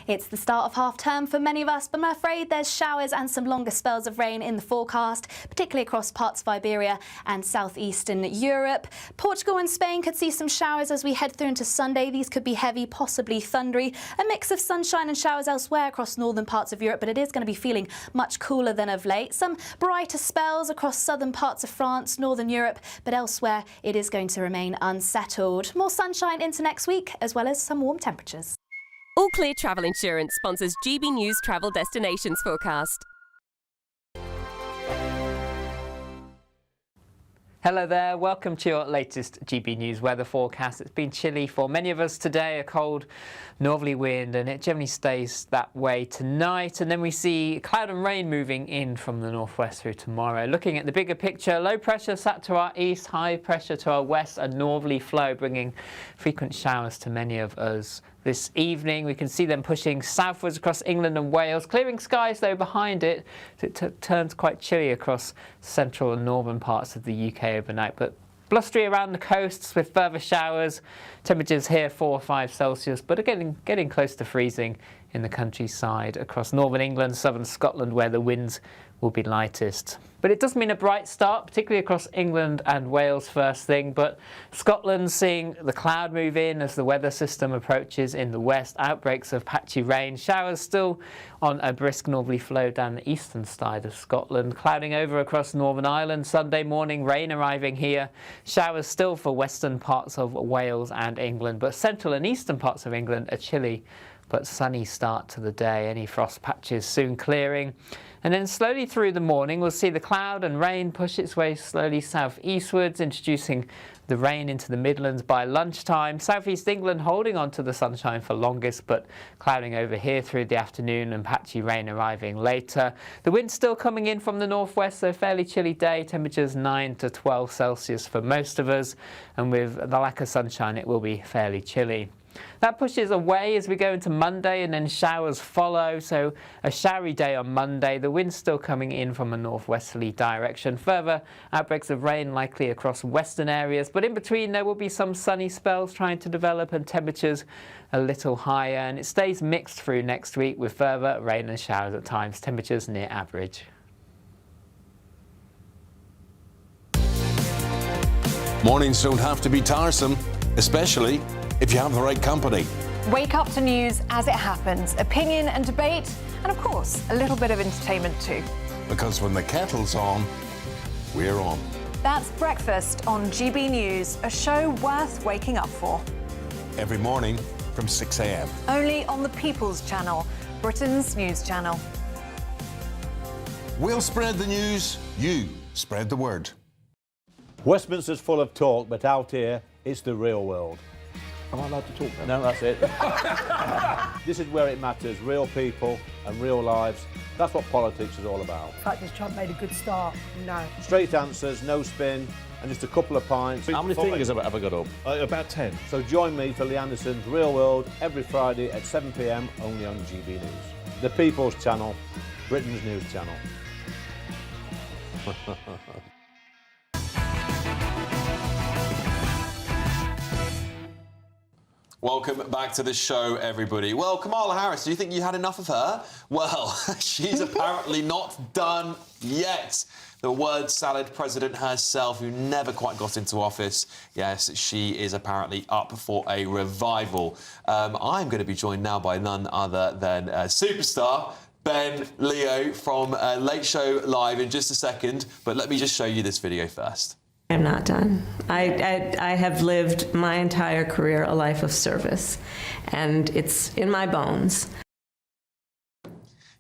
It's the start of half-term for many of us, but I'm afraid there's showers and some longer spells of rain in the forecast, particularly across parts of Iberia and southeastern Europe. Portugal and Spain could see some showers as we head through into Sunday. These could be heavy, possibly thundery. A mix of sunshine and showers elsewhere across northern parts of Europe, but it is going to be feeling much cooler than of late. Some brighter spells across southern parts of France, northern Europe, but elsewhere it is going to remain unsettled. More sunshine into next week, as well as some warm temperatures. All Clear Travel Insurance sponsors GBNews Travel Destinations Forecast. Hello there, welcome to your latest GB News weather forecast. It's been chilly for many of us today, a cold northerly wind, and it generally stays that way tonight. And then we see cloud and rain moving in from the northwest through tomorrow. Looking at the bigger picture, low pressure sat to our east, high pressure to our west, a northerly flow bringing frequent showers to many of us. This evening, we can see them pushing southwards across England and Wales, clearing skies though behind it. So it turns quite chilly across central and northern parts of the UK overnight, but blustery around the coasts with further showers. Temperatures here 4 or 5 Celsius, but getting close to freezing in the countryside across northern England, southern Scotland, where the winds will be lightest. But it does mean a bright start, particularly across England and Wales first thing, but Scotland seeing the cloud move in as the weather system approaches in the west, outbreaks of patchy rain, showers still on a brisk northerly flow down the eastern side of Scotland, clouding over across Northern Ireland, Sunday morning rain arriving here, showers still for western parts of Wales and England, but central and eastern parts of England a chilly but sunny start to the day, any frost patches soon clearing. And then slowly through the morning, we'll see the cloud and rain push its way slowly southeastwards, introducing the rain into the Midlands by lunchtime. Southeast England holding on to the sunshine for longest, but clouding over here through the afternoon and patchy rain arriving later. The wind still coming in from the northwest, so fairly chilly day, temperatures 9 to 12 Celsius for most of us. And with the lack of sunshine, it will be fairly chilly. That pushes away as we go into Monday, and then showers follow, so a showery day on Monday. The wind's still coming in from a northwesterly direction. Further outbreaks of rain likely across western areas, but in between there will be some sunny spells trying to develop and temperatures a little higher, and it stays mixed through next week with further rain and showers at times, temperatures near average. Mornings don't have to be tiresome, especially if you have the right company. Wake up to news as it happens, opinion and debate, and of course, a little bit of entertainment too. Because when the kettle's on, we're on. That's Breakfast on GB News, a show worth waking up for. Every morning from 6 a.m. Only on the People's Channel, Britain's news channel. We'll spread the news, you spread the word. Westminster's full of talk, but out here, it's the real world. Am I allowed to talk now? No, that's it. This is where it matters, real people and real lives. That's what politics is all about. The fact is Trump made a good start, no. Straight answers, no spin, and just a couple of pints. How many fingers have I got up? About 10. So join me for Lee Anderson's Real World every Friday at 7 p.m. only on GB News. The People's Channel, Britain's news channel. Welcome back to the show, everybody. Well, Kamala Harris, do you think you had enough of her? Well, she's apparently not done yet. The word salad president herself, who never quite got into office. Yes, she is apparently up for a revival. I'm going to be joined now by none other than superstar Ben, Leo from Late Show Live in just a second, but let me just show you this video first. I'm not done. I have lived my entire career a life of service, and it's in my bones.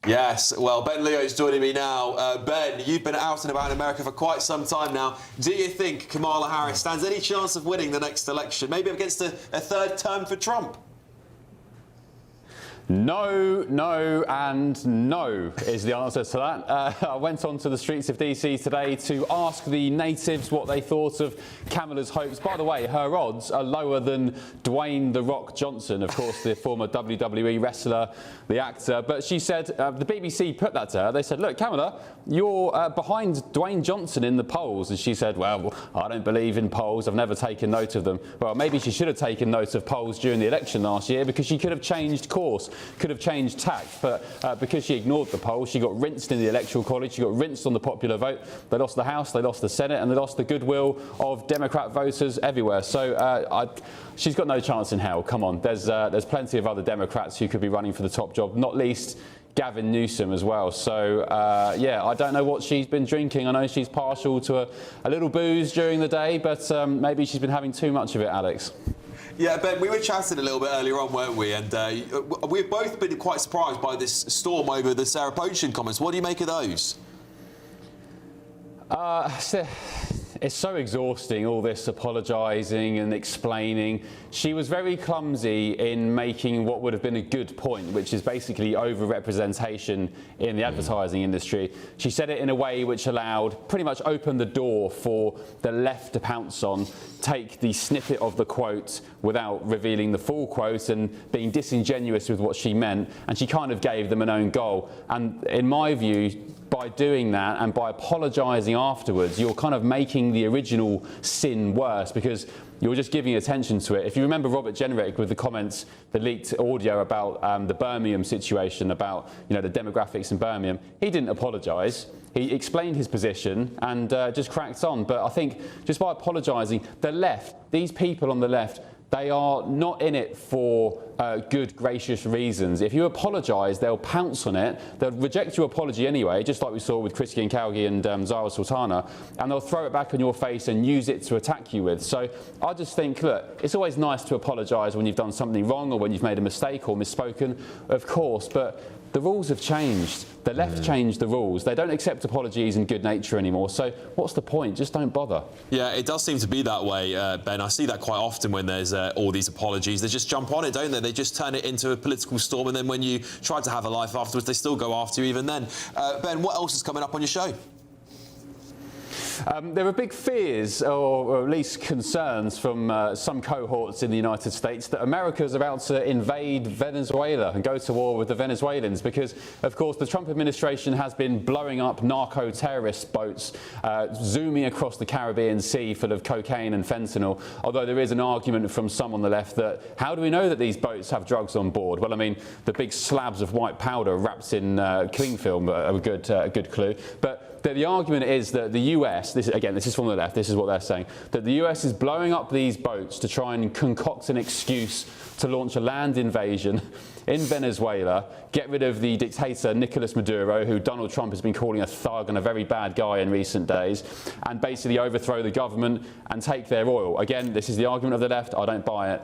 Yes, well, Ben Leo's joining me now. Ben, you've been out and about in America for quite some time now. Do you think Kamala Harris stands any chance of winning the next election, maybe against a third term for Trump? No, no, and no is the answer to that. I went onto the streets of DC today to ask the natives what they thought of Kamala's hopes. By the way, her odds are lower than Dwayne "The Rock" Johnson, of course, the former WWE wrestler, the actor. But she said, the BBC put that to her. They said, look, Kamala, you're behind Dwayne Johnson in the polls. And she said, well, I don't believe in polls. I've never taken note of them. Well, maybe she should have taken note of polls during the election last year, because she could have changed course, could have changed tack, but because she ignored the polls, she got rinsed in the Electoral College, she got rinsed on the popular vote. They lost the House, they lost the Senate, and they lost the goodwill of Democrat voters everywhere. So she's got no chance in hell. Come on, there's plenty of other Democrats who could be running for the top job, not least Gavin Newsom as well. So, yeah, I don't know what she's been drinking. I know she's partial to a little booze during the day, but maybe she's been having too much of it, Alex. Yeah, Ben, we were chatting a little bit earlier on, weren't we? And we've both been quite surprised by this storm over the Sarah Potion comments. What do you make of those? It's so exhausting, all this apologising and explaining. She was very clumsy in making what would have been a good point, which is basically over-representation in the advertising industry. She said it in a way which allowed, pretty much opened the door for the left to pounce on, take the snippet of the quote without revealing the full quote and being disingenuous with what she meant, and she kind of gave them an own goal. And in my view, by doing that and by apologising afterwards, you're kind of making the original sin worse, because you're just giving attention to it. If you remember Robert Jenrick with the comments, the leaked audio about the Birmingham situation, about the demographics in Birmingham, he didn't apologise. He explained his position and just cracked on. But I think just by apologising, the left, these people on the left, they are not in it for good, gracious reasons. If you apologise, they'll pounce on it. They'll reject your apology anyway, just like we saw with Christian Calgi and Zara Sultana, and they'll throw it back on your face and use it to attack you with. So I just think, look, it's always nice to apologise when you've done something wrong or when you've made a mistake or misspoken, of course, but the rules have changed. The left changed the rules. They don't accept apologies in good nature anymore. So what's the point? Just don't bother. Yeah, it does seem to be that way, Ben. I see that quite often when there's all these apologies. They just jump on it, don't they? They just turn it into a political storm, and then when you try to have a life afterwards, they still go after you even then. Ben, what else is coming up on your show? There are big fears, or at least concerns, from some cohorts in the United States that America's about to invade Venezuela and go to war with the Venezuelans, because, of course, the Trump administration has been blowing up narco-terrorist boats, zooming across the Caribbean Sea full of cocaine and fentanyl, although there is an argument from some on the left that, how do we know that these boats have drugs on board? Well, I mean, the big slabs of white powder wrapped in cling film are a good clue. But the argument is that the US, this is from the left, this is what they're saying, that the US is blowing up these boats to try and concoct an excuse to launch a land invasion in Venezuela, get rid of the dictator Nicolas Maduro, who Donald Trump has been calling a thug and a very bad guy in recent days, and basically overthrow the government and take their oil. Again, this is the argument of the left. I don't buy it.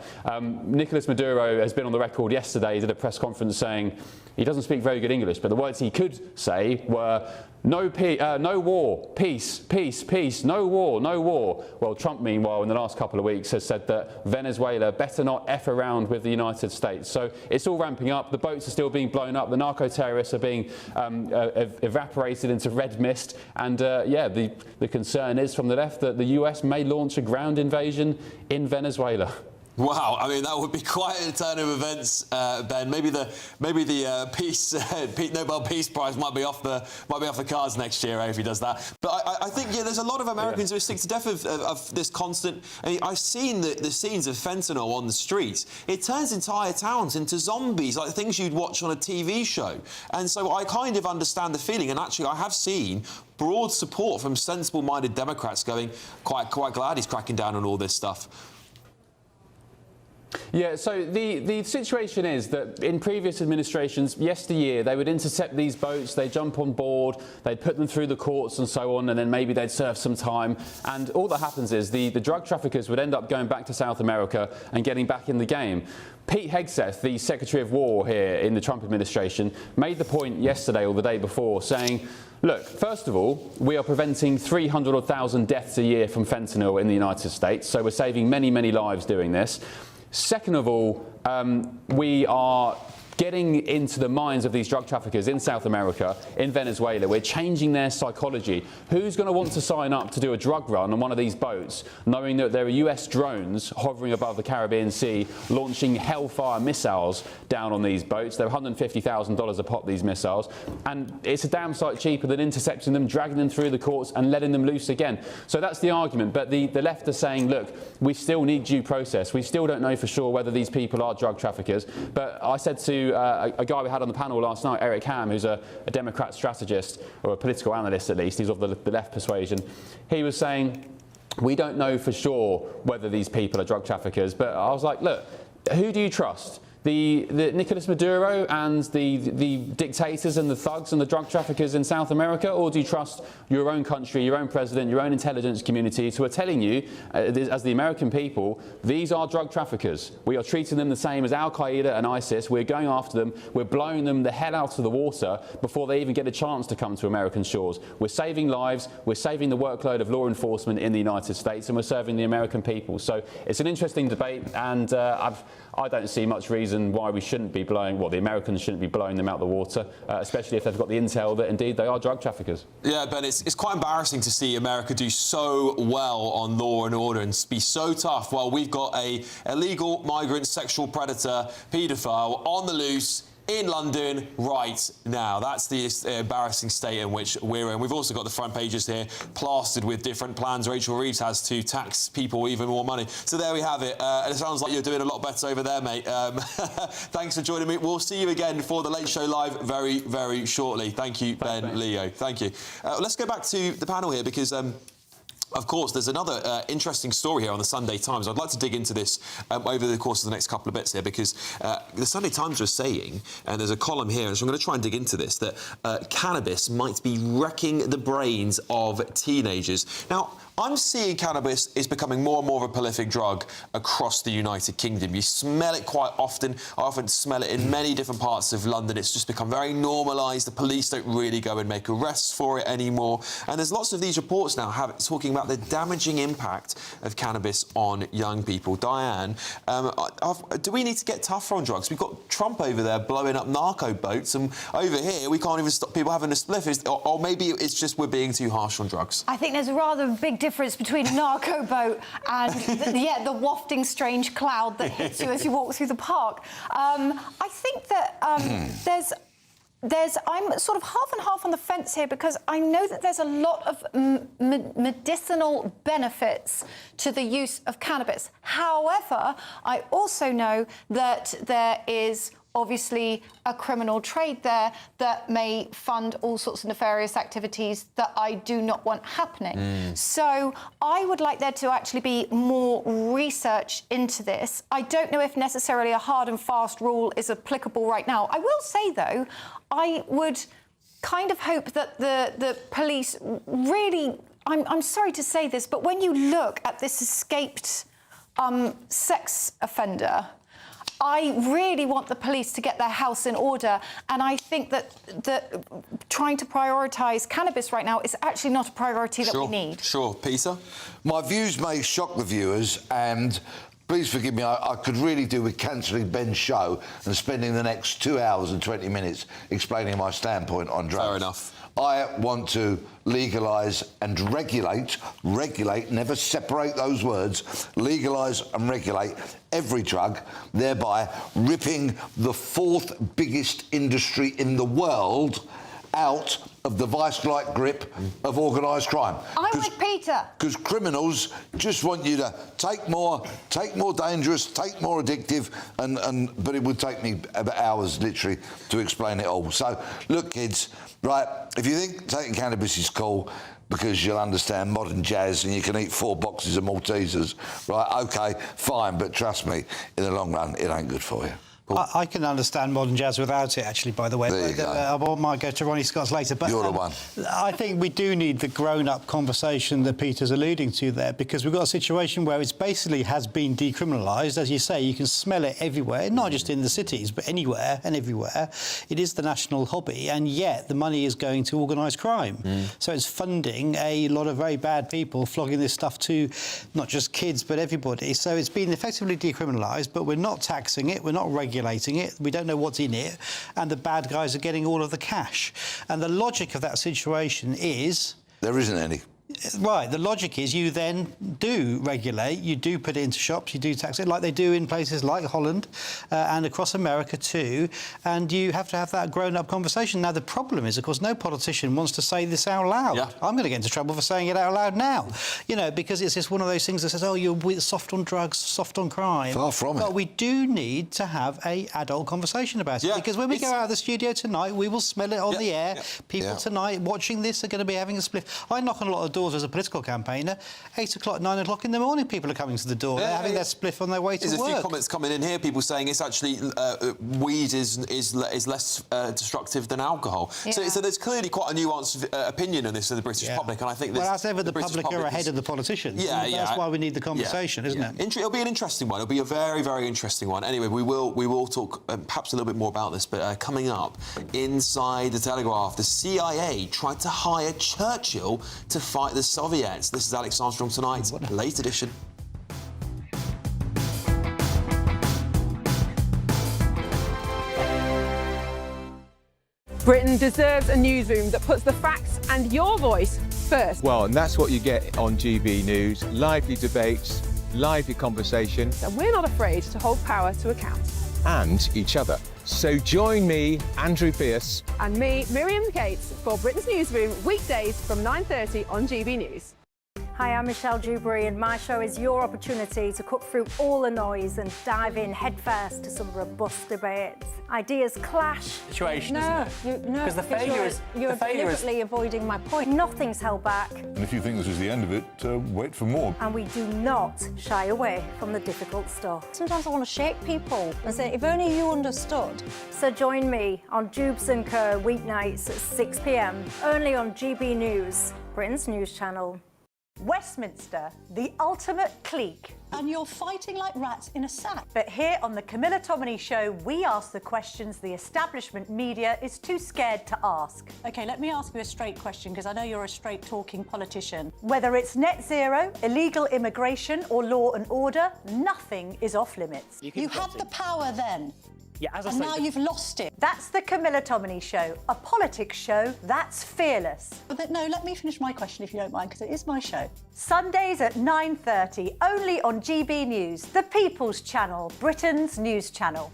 Nicolas Maduro has been on the record yesterday, did a press conference saying he doesn't speak very good English, but the words he could say were, no war, peace, peace, peace, no war, no war. Well, Trump, meanwhile, in the last couple of weeks has said that Venezuela better not F around with the United States. So it's all ramping up. The boats are still being blown up. The narco-terrorists are being evaporated into red mist. And, yeah, the concern is from the left that the US may launch a ground invasion in Venezuela. Wow, I mean, that would be quite a turn of events, Ben. Maybe the peace Nobel Peace Prize might be off the cards next year if he does that. But I think there's a lot of Americans who are sick to death of this constant. I mean, I've seen the scenes of fentanyl on the streets. It turns entire towns into zombies, like things you'd watch on a TV show. And so I kind of understand the feeling. And actually, I have seen broad support from sensible-minded Democrats going, quite glad he's cracking down on all this stuff. Yeah, so the situation is that in previous administrations, yesteryear, they would intercept these boats, they'd jump on board, they'd put them through the courts and so on, and then maybe they'd serve some time. And all that happens is the drug traffickers would end up going back to South America and getting back in the game. Pete Hegseth, the Secretary of War here in the Trump administration, made the point yesterday or the day before saying, look, first of all, we are preventing 300,000 deaths a year from fentanyl in the United States, so we're saving many, many lives doing this. Second of all, we are getting into the minds of these drug traffickers in South America, in Venezuela. We're changing their psychology. Who's going to want to sign up to do a drug run on one of these boats, knowing that there are US drones hovering above the Caribbean Sea, launching Hellfire missiles down on these boats? They're $150,000 a pop, these missiles. And it's a damn sight cheaper than intercepting them, dragging them through the courts and letting them loose again. So that's the argument. But the left are saying, look, we still need due process. We still don't know for sure whether these people are drug traffickers. But I said to a guy we had on the panel last night, Eric Ham, who's a Democrat strategist, or a political analyst at least, he's of the left persuasion, he was saying, we don't know for sure whether these people are drug traffickers. But I was like, look, who do you trust? The Nicolas Maduro and the dictators and the thugs and the drug traffickers in South America, or do you trust your own country, your own president, your own intelligence communities who are telling you, as the American people, these are drug traffickers. We are treating them the same as Al-Qaeda and ISIS. We're going after them. We're blowing them the hell out of the water before they even get a chance to come to American shores. We're saving lives. We're saving the workload of law enforcement in the United States, and we're serving the American people. So it's an interesting debate, and I don't see much reason why we shouldn't be blowing, well, the Americans shouldn't be blowing them out the water, especially if they've got the intel that indeed they are drug traffickers. Yeah, Ben, it's quite embarrassing to see America do so well on law and order and be so tough while we've got a illegal migrant sexual predator paedophile on the loose in London right now. That's the embarrassing state in which we're in. We've also got the front pages here plastered with different plans Rachel Reeves has to tax people even more money. So there we have it. And it sounds like you're doing a lot better over there, mate. Thanks for joining me. We'll see you again for the Late Show Live very, very shortly. Thank you, Ben, mate. Leo. Thank you. Let's go back to the panel here because of course, there's another interesting story here on the Sunday Times. I'd like to dig into this over the course of the next couple of bits here because the Sunday Times was saying, and there's a column here, and so I'm going to try and dig into this, that cannabis might be wrecking the brains of teenagers. Now, I'm seeing cannabis is becoming more and more of a prolific drug across the United Kingdom. You smell it quite often. I often smell it in many different parts of London. It's just become very normalised. The police don't really go and make arrests for it anymore. And there's lots of these reports now talking about the damaging impact of cannabis on young people. Diane, do we need to get tougher on drugs? We've got Trump over there blowing up narco boats, and over here we can't even stop people having a spliff. Or maybe it's just we're being too harsh on drugs. I think there's a rather big difference between a narco boat and the wafting strange cloud that hits you as you walk through the park. I think that I'm sort of half and half on the fence here because I know that there's a lot of medicinal benefits to the use of cannabis. However, I also know that there is obviously a criminal trade there that may fund all sorts of nefarious activities that I do not want happening. So I would like there to actually be more research into this. I don't know if necessarily a hard and fast rule is applicable right now. I will say, though, I would kind of hope that the police really, I'm sorry to say this, but when you look at this escaped sex offender, I really want the police to get their house in order, and I think that trying to prioritise cannabis right now is actually not a priority that we need. Sure. Peter? My views may shock the viewers, and please forgive me, I could really do with cancelling Ben's show and spending the next 2 hours and 20 minutes explaining my standpoint on drugs. Fair enough. I want to legalise and regulate, never separate those words, legalise and regulate every drug, thereby ripping the fourth biggest industry in the world out of the vice-like grip of organised crime. I'm with Peter. Because criminals just want you to take more dangerous, take more addictive, but it would take me about hours, literally, to explain it all. So, look, kids, right, if you think taking cannabis is cool, because you'll understand modern jazz and you can eat 4 boxes of Maltesers, right? OK, fine, but trust me, in the long run, it ain't good for you. I can understand modern jazz without it, actually, by the way. There you go. I might go to Ronnie Scott's later. But You're the one. I think we do need the grown-up conversation that Peter's alluding to there, because we've got a situation where it basically has been decriminalised. As you say, you can smell it everywhere, not just in the cities, but anywhere and everywhere. It is the national hobby, and yet the money is going to organised crime. So it's funding a lot of very bad people, flogging this stuff to not just kids, but everybody. So it's been effectively decriminalised, but we're not taxing it, we're not regulating it, we don't know what's in it, and the bad guys are getting all of the cash. And the logic of that situation is... There isn't any. Right, the logic is you then do regulate, you do put it into shops, you do tax it, like they do in places like Holland and across America too, and you have to have that grown-up conversation. Now, the problem is, of course, no politician wants to say this out loud. Yeah. I'm going to get into trouble for saying it out loud now, you know, because it's just one of those things that says, oh, you're soft on drugs, soft on crime. Far from it. But we do need to have an adult conversation about it, because when we go out of the studio tonight, we will smell it on the air. People tonight watching this are going to be having a spliff. I knock on a lot of doors as a political campaigner. 8 o'clock, 9 o'clock in the morning, people are coming to the door. They're having their spliff on their way to work. There's a few comments coming in here, people saying it's actually weed is less destructive than alcohol. Yeah. So there's clearly quite a nuanced opinion on this in the British public, and I think well, as ever, the public are ahead of the politicians. That's why we need the conversation, isn't it? It'll be an interesting one. It'll be a very, very interesting one. Anyway, we will talk perhaps a little bit more about this, but coming up inside the Telegraph, the CIA tried to hire Churchill to fight the Soviets. This is Alex Armstrong Tonight, late edition. Britain deserves a newsroom that puts the facts and your voice first. Well, and that's what you get on GB News. Lively debates, lively conversation. And we're not afraid to hold power to account. And each other. So join me, Andrew Pierce. And me, Miriam Gates, for Britain's Newsroom, weekdays from 9:30 on GB News. Hi, I'm Michelle Dewberry, and my show is your opportunity to cut through all the noise and dive in headfirst to some robust debates. Ideas clash. Situation, No, isn't it? no, Because the failure is... You're deliberately avoiding my point. Nothing's held back. And if you think this is the end of it, wait for more. And we do not shy away from the difficult stuff. Sometimes I want to shake people and say, if only you understood. So join me on Jubes & Co. weeknights at 6 p.m, only on GB News, Britain's news channel. Westminster, the ultimate clique. And you're fighting like rats in a sack. But here on the Camilla Tominey Show, we ask the questions the establishment media is too scared to ask. OK, let me ask you a straight question, because I know you're a straight-talking politician. Whether it's net zero, illegal immigration or law and order, nothing is off limits. You had the power then. Yeah, as I and say, now you've lost it. That's the Camilla Tominey Show, a politics show that's fearless. But no, let me finish my question if you don't mind, because it is my show. Sundays at 9:30, only on GB News, the People's Channel, Britain's news channel.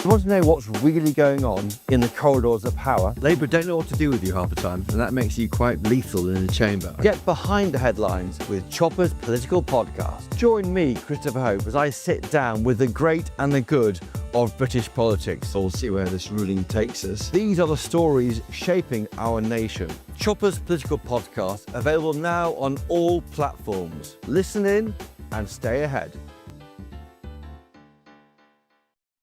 You want to know what's really going on in the corridors of power? Labour don't know what to do with you half the time, and that makes you quite lethal in the chamber. Get behind the headlines with Chopper's Political Podcast. Join me, Christopher Hope, as I sit down with the great and the good of British politics. We'll see where this ruling takes us. These are the stories shaping our nation. Chopper's Political Podcast, available now on all platforms. Listen in and stay ahead.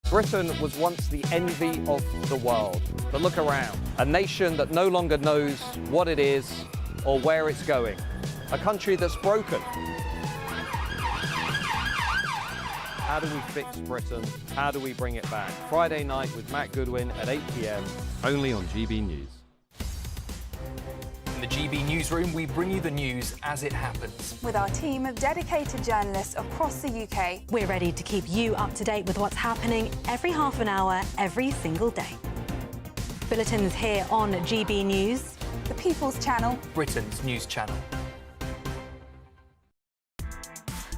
Britain was once the envy of the world. But look around. A nation that no longer knows what it is or where it's going. A country that's broken. How do we fix Britain? How do we bring it back? Friday night with Matt Goodwin at 8 p.m, only on GB News. In the GB Newsroom, we bring you the news as it happens. With our team of dedicated journalists across the UK, we're ready to keep you up to date with what's happening every half an hour, every single day. Bulletins here on GB News, the People's Channel, Britain's news channel.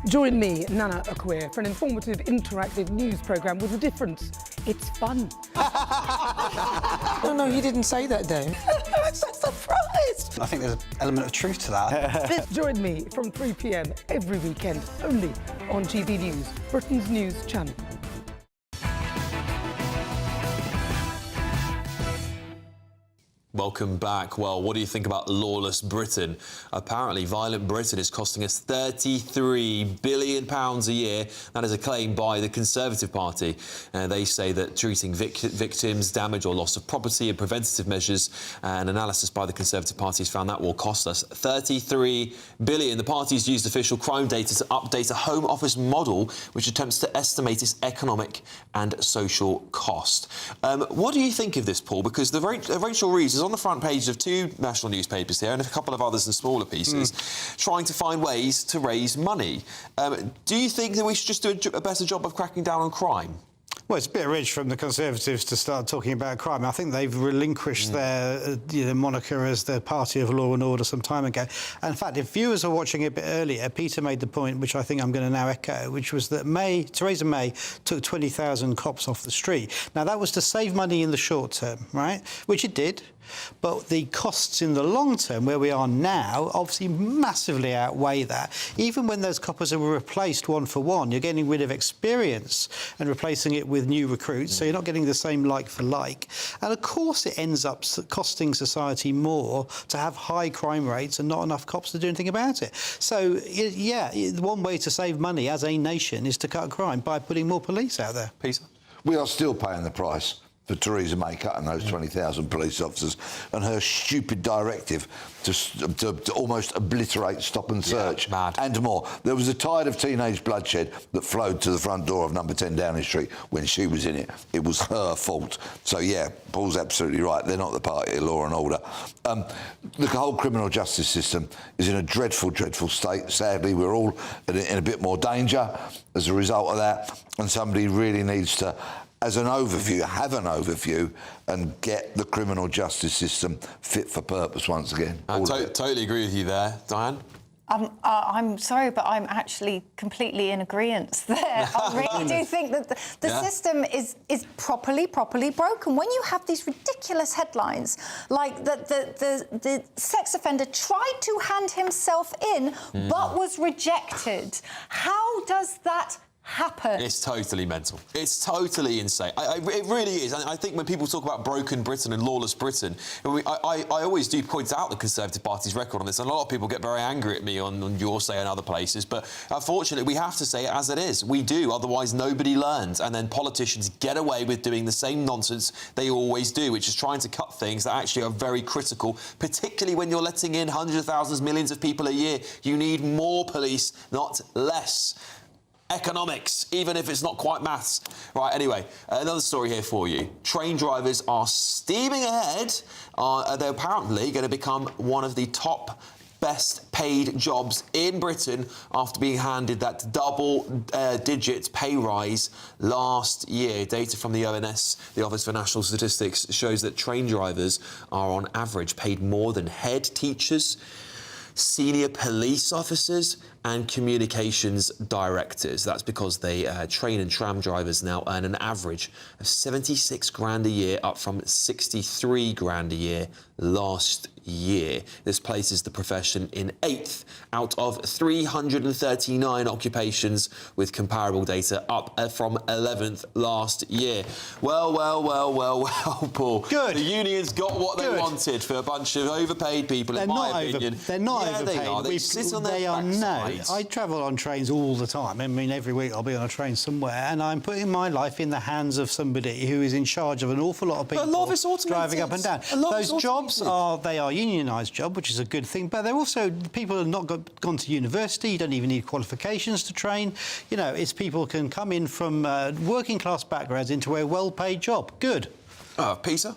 Join me, Nana Akwe, for an informative, interactive news programme with a difference. It's fun. No, he didn't say that, though. I'm so surprised. I think there's an element of truth to that. Join me from 3 p.m. every weekend, only on GB News, Britain's news channel. welcome back. Well, what do you think about Lawless Britain? Apparently, violent Britain is costing us £33 billion a year. That is a claim by the Conservative Party. They say that treating victims, damage or loss of property and preventative measures, an analysis by the Conservative Party has found that will cost us £33 billion. The party's used official crime data to update a Home Office model which attempts to estimate its economic and social cost. What do you think of this, Paul? Because Rachel Reeves is on the front page of 2 national newspapers here and a couple of others in smaller pieces, trying to find ways to raise money. Do you think that we should just do a better job of cracking down on crime? Well, it's a bit rich from the Conservatives to start talking about crime. I think they've relinquished their moniker as the party of law and order some time ago. And in fact, if viewers are watching a bit earlier, Peter made the point, which I think I'm going to now echo, which was that Theresa May took 20,000 cops off the street. Now, that was to save money in the short term, right? Which it did. But the costs in the long term, where we are now, obviously massively outweigh that. Even when those coppers are replaced one for one, you're getting rid of experience and replacing it with new recruits, so you're not getting the same like for like. And of course it ends up costing society more to have high crime rates and not enough cops to do anything about it. So, yeah, one way to save money as a nation is to cut crime by putting more police out there. Peter? We are still paying the price for Theresa May cutting those 20,000 police officers and her stupid directive to almost obliterate stop and search and more. There was a tide of teenage bloodshed that flowed to the front door of number 10 Downing Street when she was in it. It was her fault. So, yeah, Paul's absolutely right. They're not the party of law and order. The whole criminal justice system is in a dreadful, dreadful state. Sadly, we're all in a bit more danger as a result of that, and somebody really needs to, as an overview, have an overview and get the criminal justice system fit for purpose once again. I totally agree with you there. Diane? I'm sorry, but I'm actually completely in agreement there. I really do think that the system is properly broken. When you have these ridiculous headlines, like the sex offender tried to hand himself in but was rejected, how does that happen? It's totally mental. It's totally insane. It really is. And I think when people talk about broken Britain and lawless Britain, I always do point out the Conservative Party's record on this. And a lot of people get very angry at me on your say and other places. But unfortunately, we have to say it as it is. We do. Otherwise, nobody learns. And then politicians get away with doing the same nonsense they always do, which is trying to cut things that actually are very critical, particularly when you're letting in hundreds of thousands, millions of people a year. You need more police, not less. Economics, even if it's not quite maths. Right, anyway, another story here for you. Train drivers are steaming ahead. They're apparently going to become one of the top best paid jobs in Britain after being handed that double-digit pay rise last year. Data from the ONS, the Office for National Statistics, shows that train drivers are on average paid more than head teachers, senior police officers and communications directors. That's because they train and tram drivers now earn an average of 76 grand a year, up from 63 grand a year last year. This places the profession in 8th out of 339 occupations, with comparable data up from 11th last year. Well, Paul. Good. The unions got what they wanted for a bunch of overpaid people, in my opinion. They're not overpaid. They are. They sit on their backsides. I travel on trains all the time. I mean, every week I'll be on a train somewhere, and I'm putting my life in the hands of somebody who is in charge of an awful lot of people driving up and down. Those jobs are unionised jobs, which is a good thing, but they're also people who have not gone to university. You don't even need qualifications to train. You know, it's people can come in from working class backgrounds into a well-paid job. Good. Peter?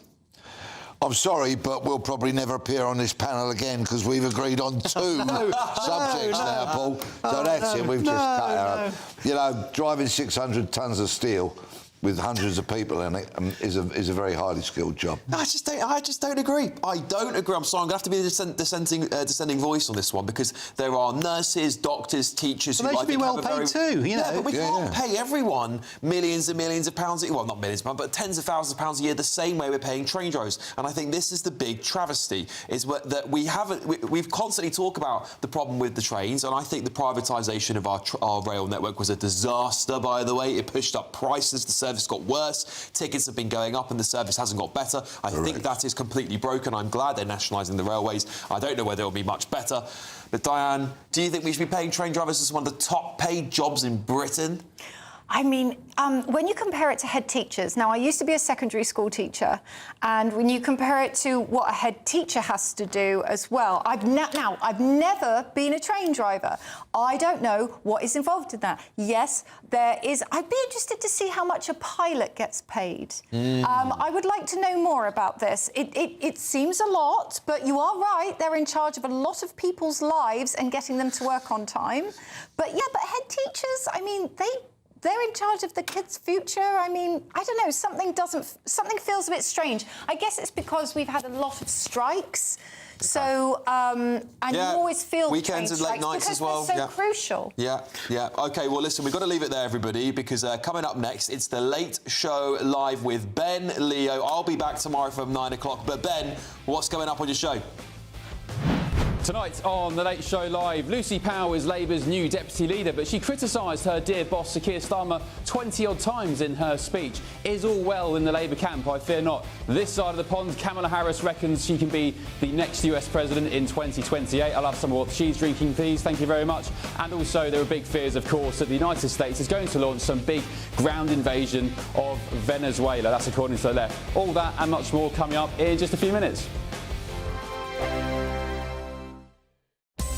I'm sorry, but we'll probably never appear on this panel again because we've agreed on 2 subjects now, Paul. So that's it. We've just cut out. You know, driving 600 tonnes of steel with hundreds of people in it is a very highly skilled job. No, I just don't agree. I don't agree. I'm sorry, I'm going to have to be the dissenting voice on this one, because there are nurses, doctors, teachers who they should be well paid too, you know. Yeah, but we can't pay everyone millions and millions of pounds, well, not millions, but tens of thousands of pounds a year the same way we're paying train drivers. And I think this is the big travesty, is that we've constantly talked about the problem with the trains, and I think the privatisation of our rail network was a disaster, by the way. It pushed up prices, the service got worse. Tickets have been going up and the service hasn't got better. I think that is completely broken. I'm glad they're nationalising the railways. I don't know whether it will be much better. But Diane, do you think we should be paying train drivers as one of the top paid jobs in Britain? I mean, when you compare it to head teachers, now I used to be a secondary school teacher, and when you compare it to what a head teacher has to do as well, I've never been a train driver. I don't know what is involved in that. Yes, there is. I'd be interested to see how much a pilot gets paid. I would like to know more about this. It seems a lot, but you are right. They're in charge of a lot of people's lives and getting them to work on time. But yeah, but head teachers, I mean, they're in charge of the kids' future. I mean, I don't know, something feels a bit strange. I guess it's because we've had a lot of strikes. So, and you always feel weekends and late nights as well. They're so crucial. Yeah. OK, well, listen, we've got to leave it there, everybody, because coming up next, it's The Late Show Live with Ben, Leo. I'll be back tomorrow from 9 o'clock. But Ben, what's coming up on your show? Tonight on The Late Show Live, Lucy Powell is Labour's new deputy leader, but she criticised her dear boss Sir Keir Starmer 20-odd times in her speech. Is all well in the Labour camp? I fear not. This side of the pond, Kamala Harris reckons she can be the next US president in 2028. I'll have some of what she's drinking, please. Thank you very much. And also, there are big fears, of course, that the United States is going to launch some big ground invasion of Venezuela. That's according to the left. All that and much more coming up in just a few minutes.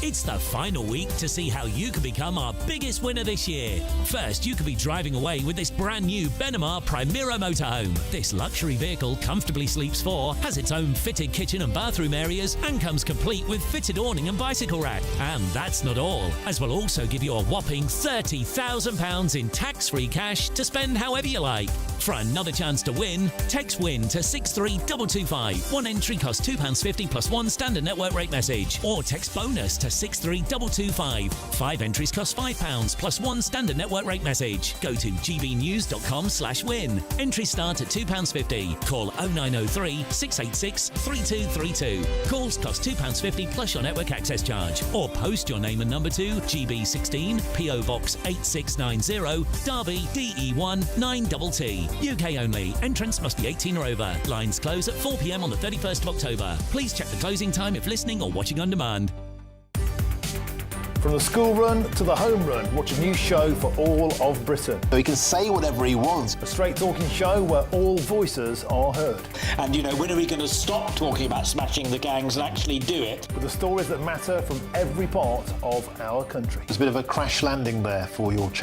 It's the final week to see how you can become our biggest winner this year. First, you could be driving away with this brand new Benamar Primera motorhome. This luxury vehicle comfortably sleeps 4, has its own fitted kitchen and bathroom areas, and comes complete with fitted awning and bicycle rack. And that's not all, as we'll also give you a whopping £30,000 in tax-free cash to spend however you like. For another chance to win, text WIN to 63225. One entry costs £2.50 plus one standard network rate message. Or text BONUS to 63225. 5 entries cost £5 plus one standard network rate message. Go to gbnews.com/win. Entries start at £2.50. Call 0903 686 3232. Calls cost £2.50 plus your network access charge. Or post your name and number to GB16 PO Box 8690 Derby DE1 9TT. UK only. Entrance must be 18 or over. Lines close at 4 p.m. on the 31st of October. Please check the closing time if listening or watching on demand. From the school run to the home run, watch a new show for all of Britain. So he can say whatever he wants. A straight talking show where all voices are heard. And, you know, when are we going to stop talking about smashing the gangs and actually do it? With the stories that matter from every part of our country. There's a bit of a crash landing there for your channel.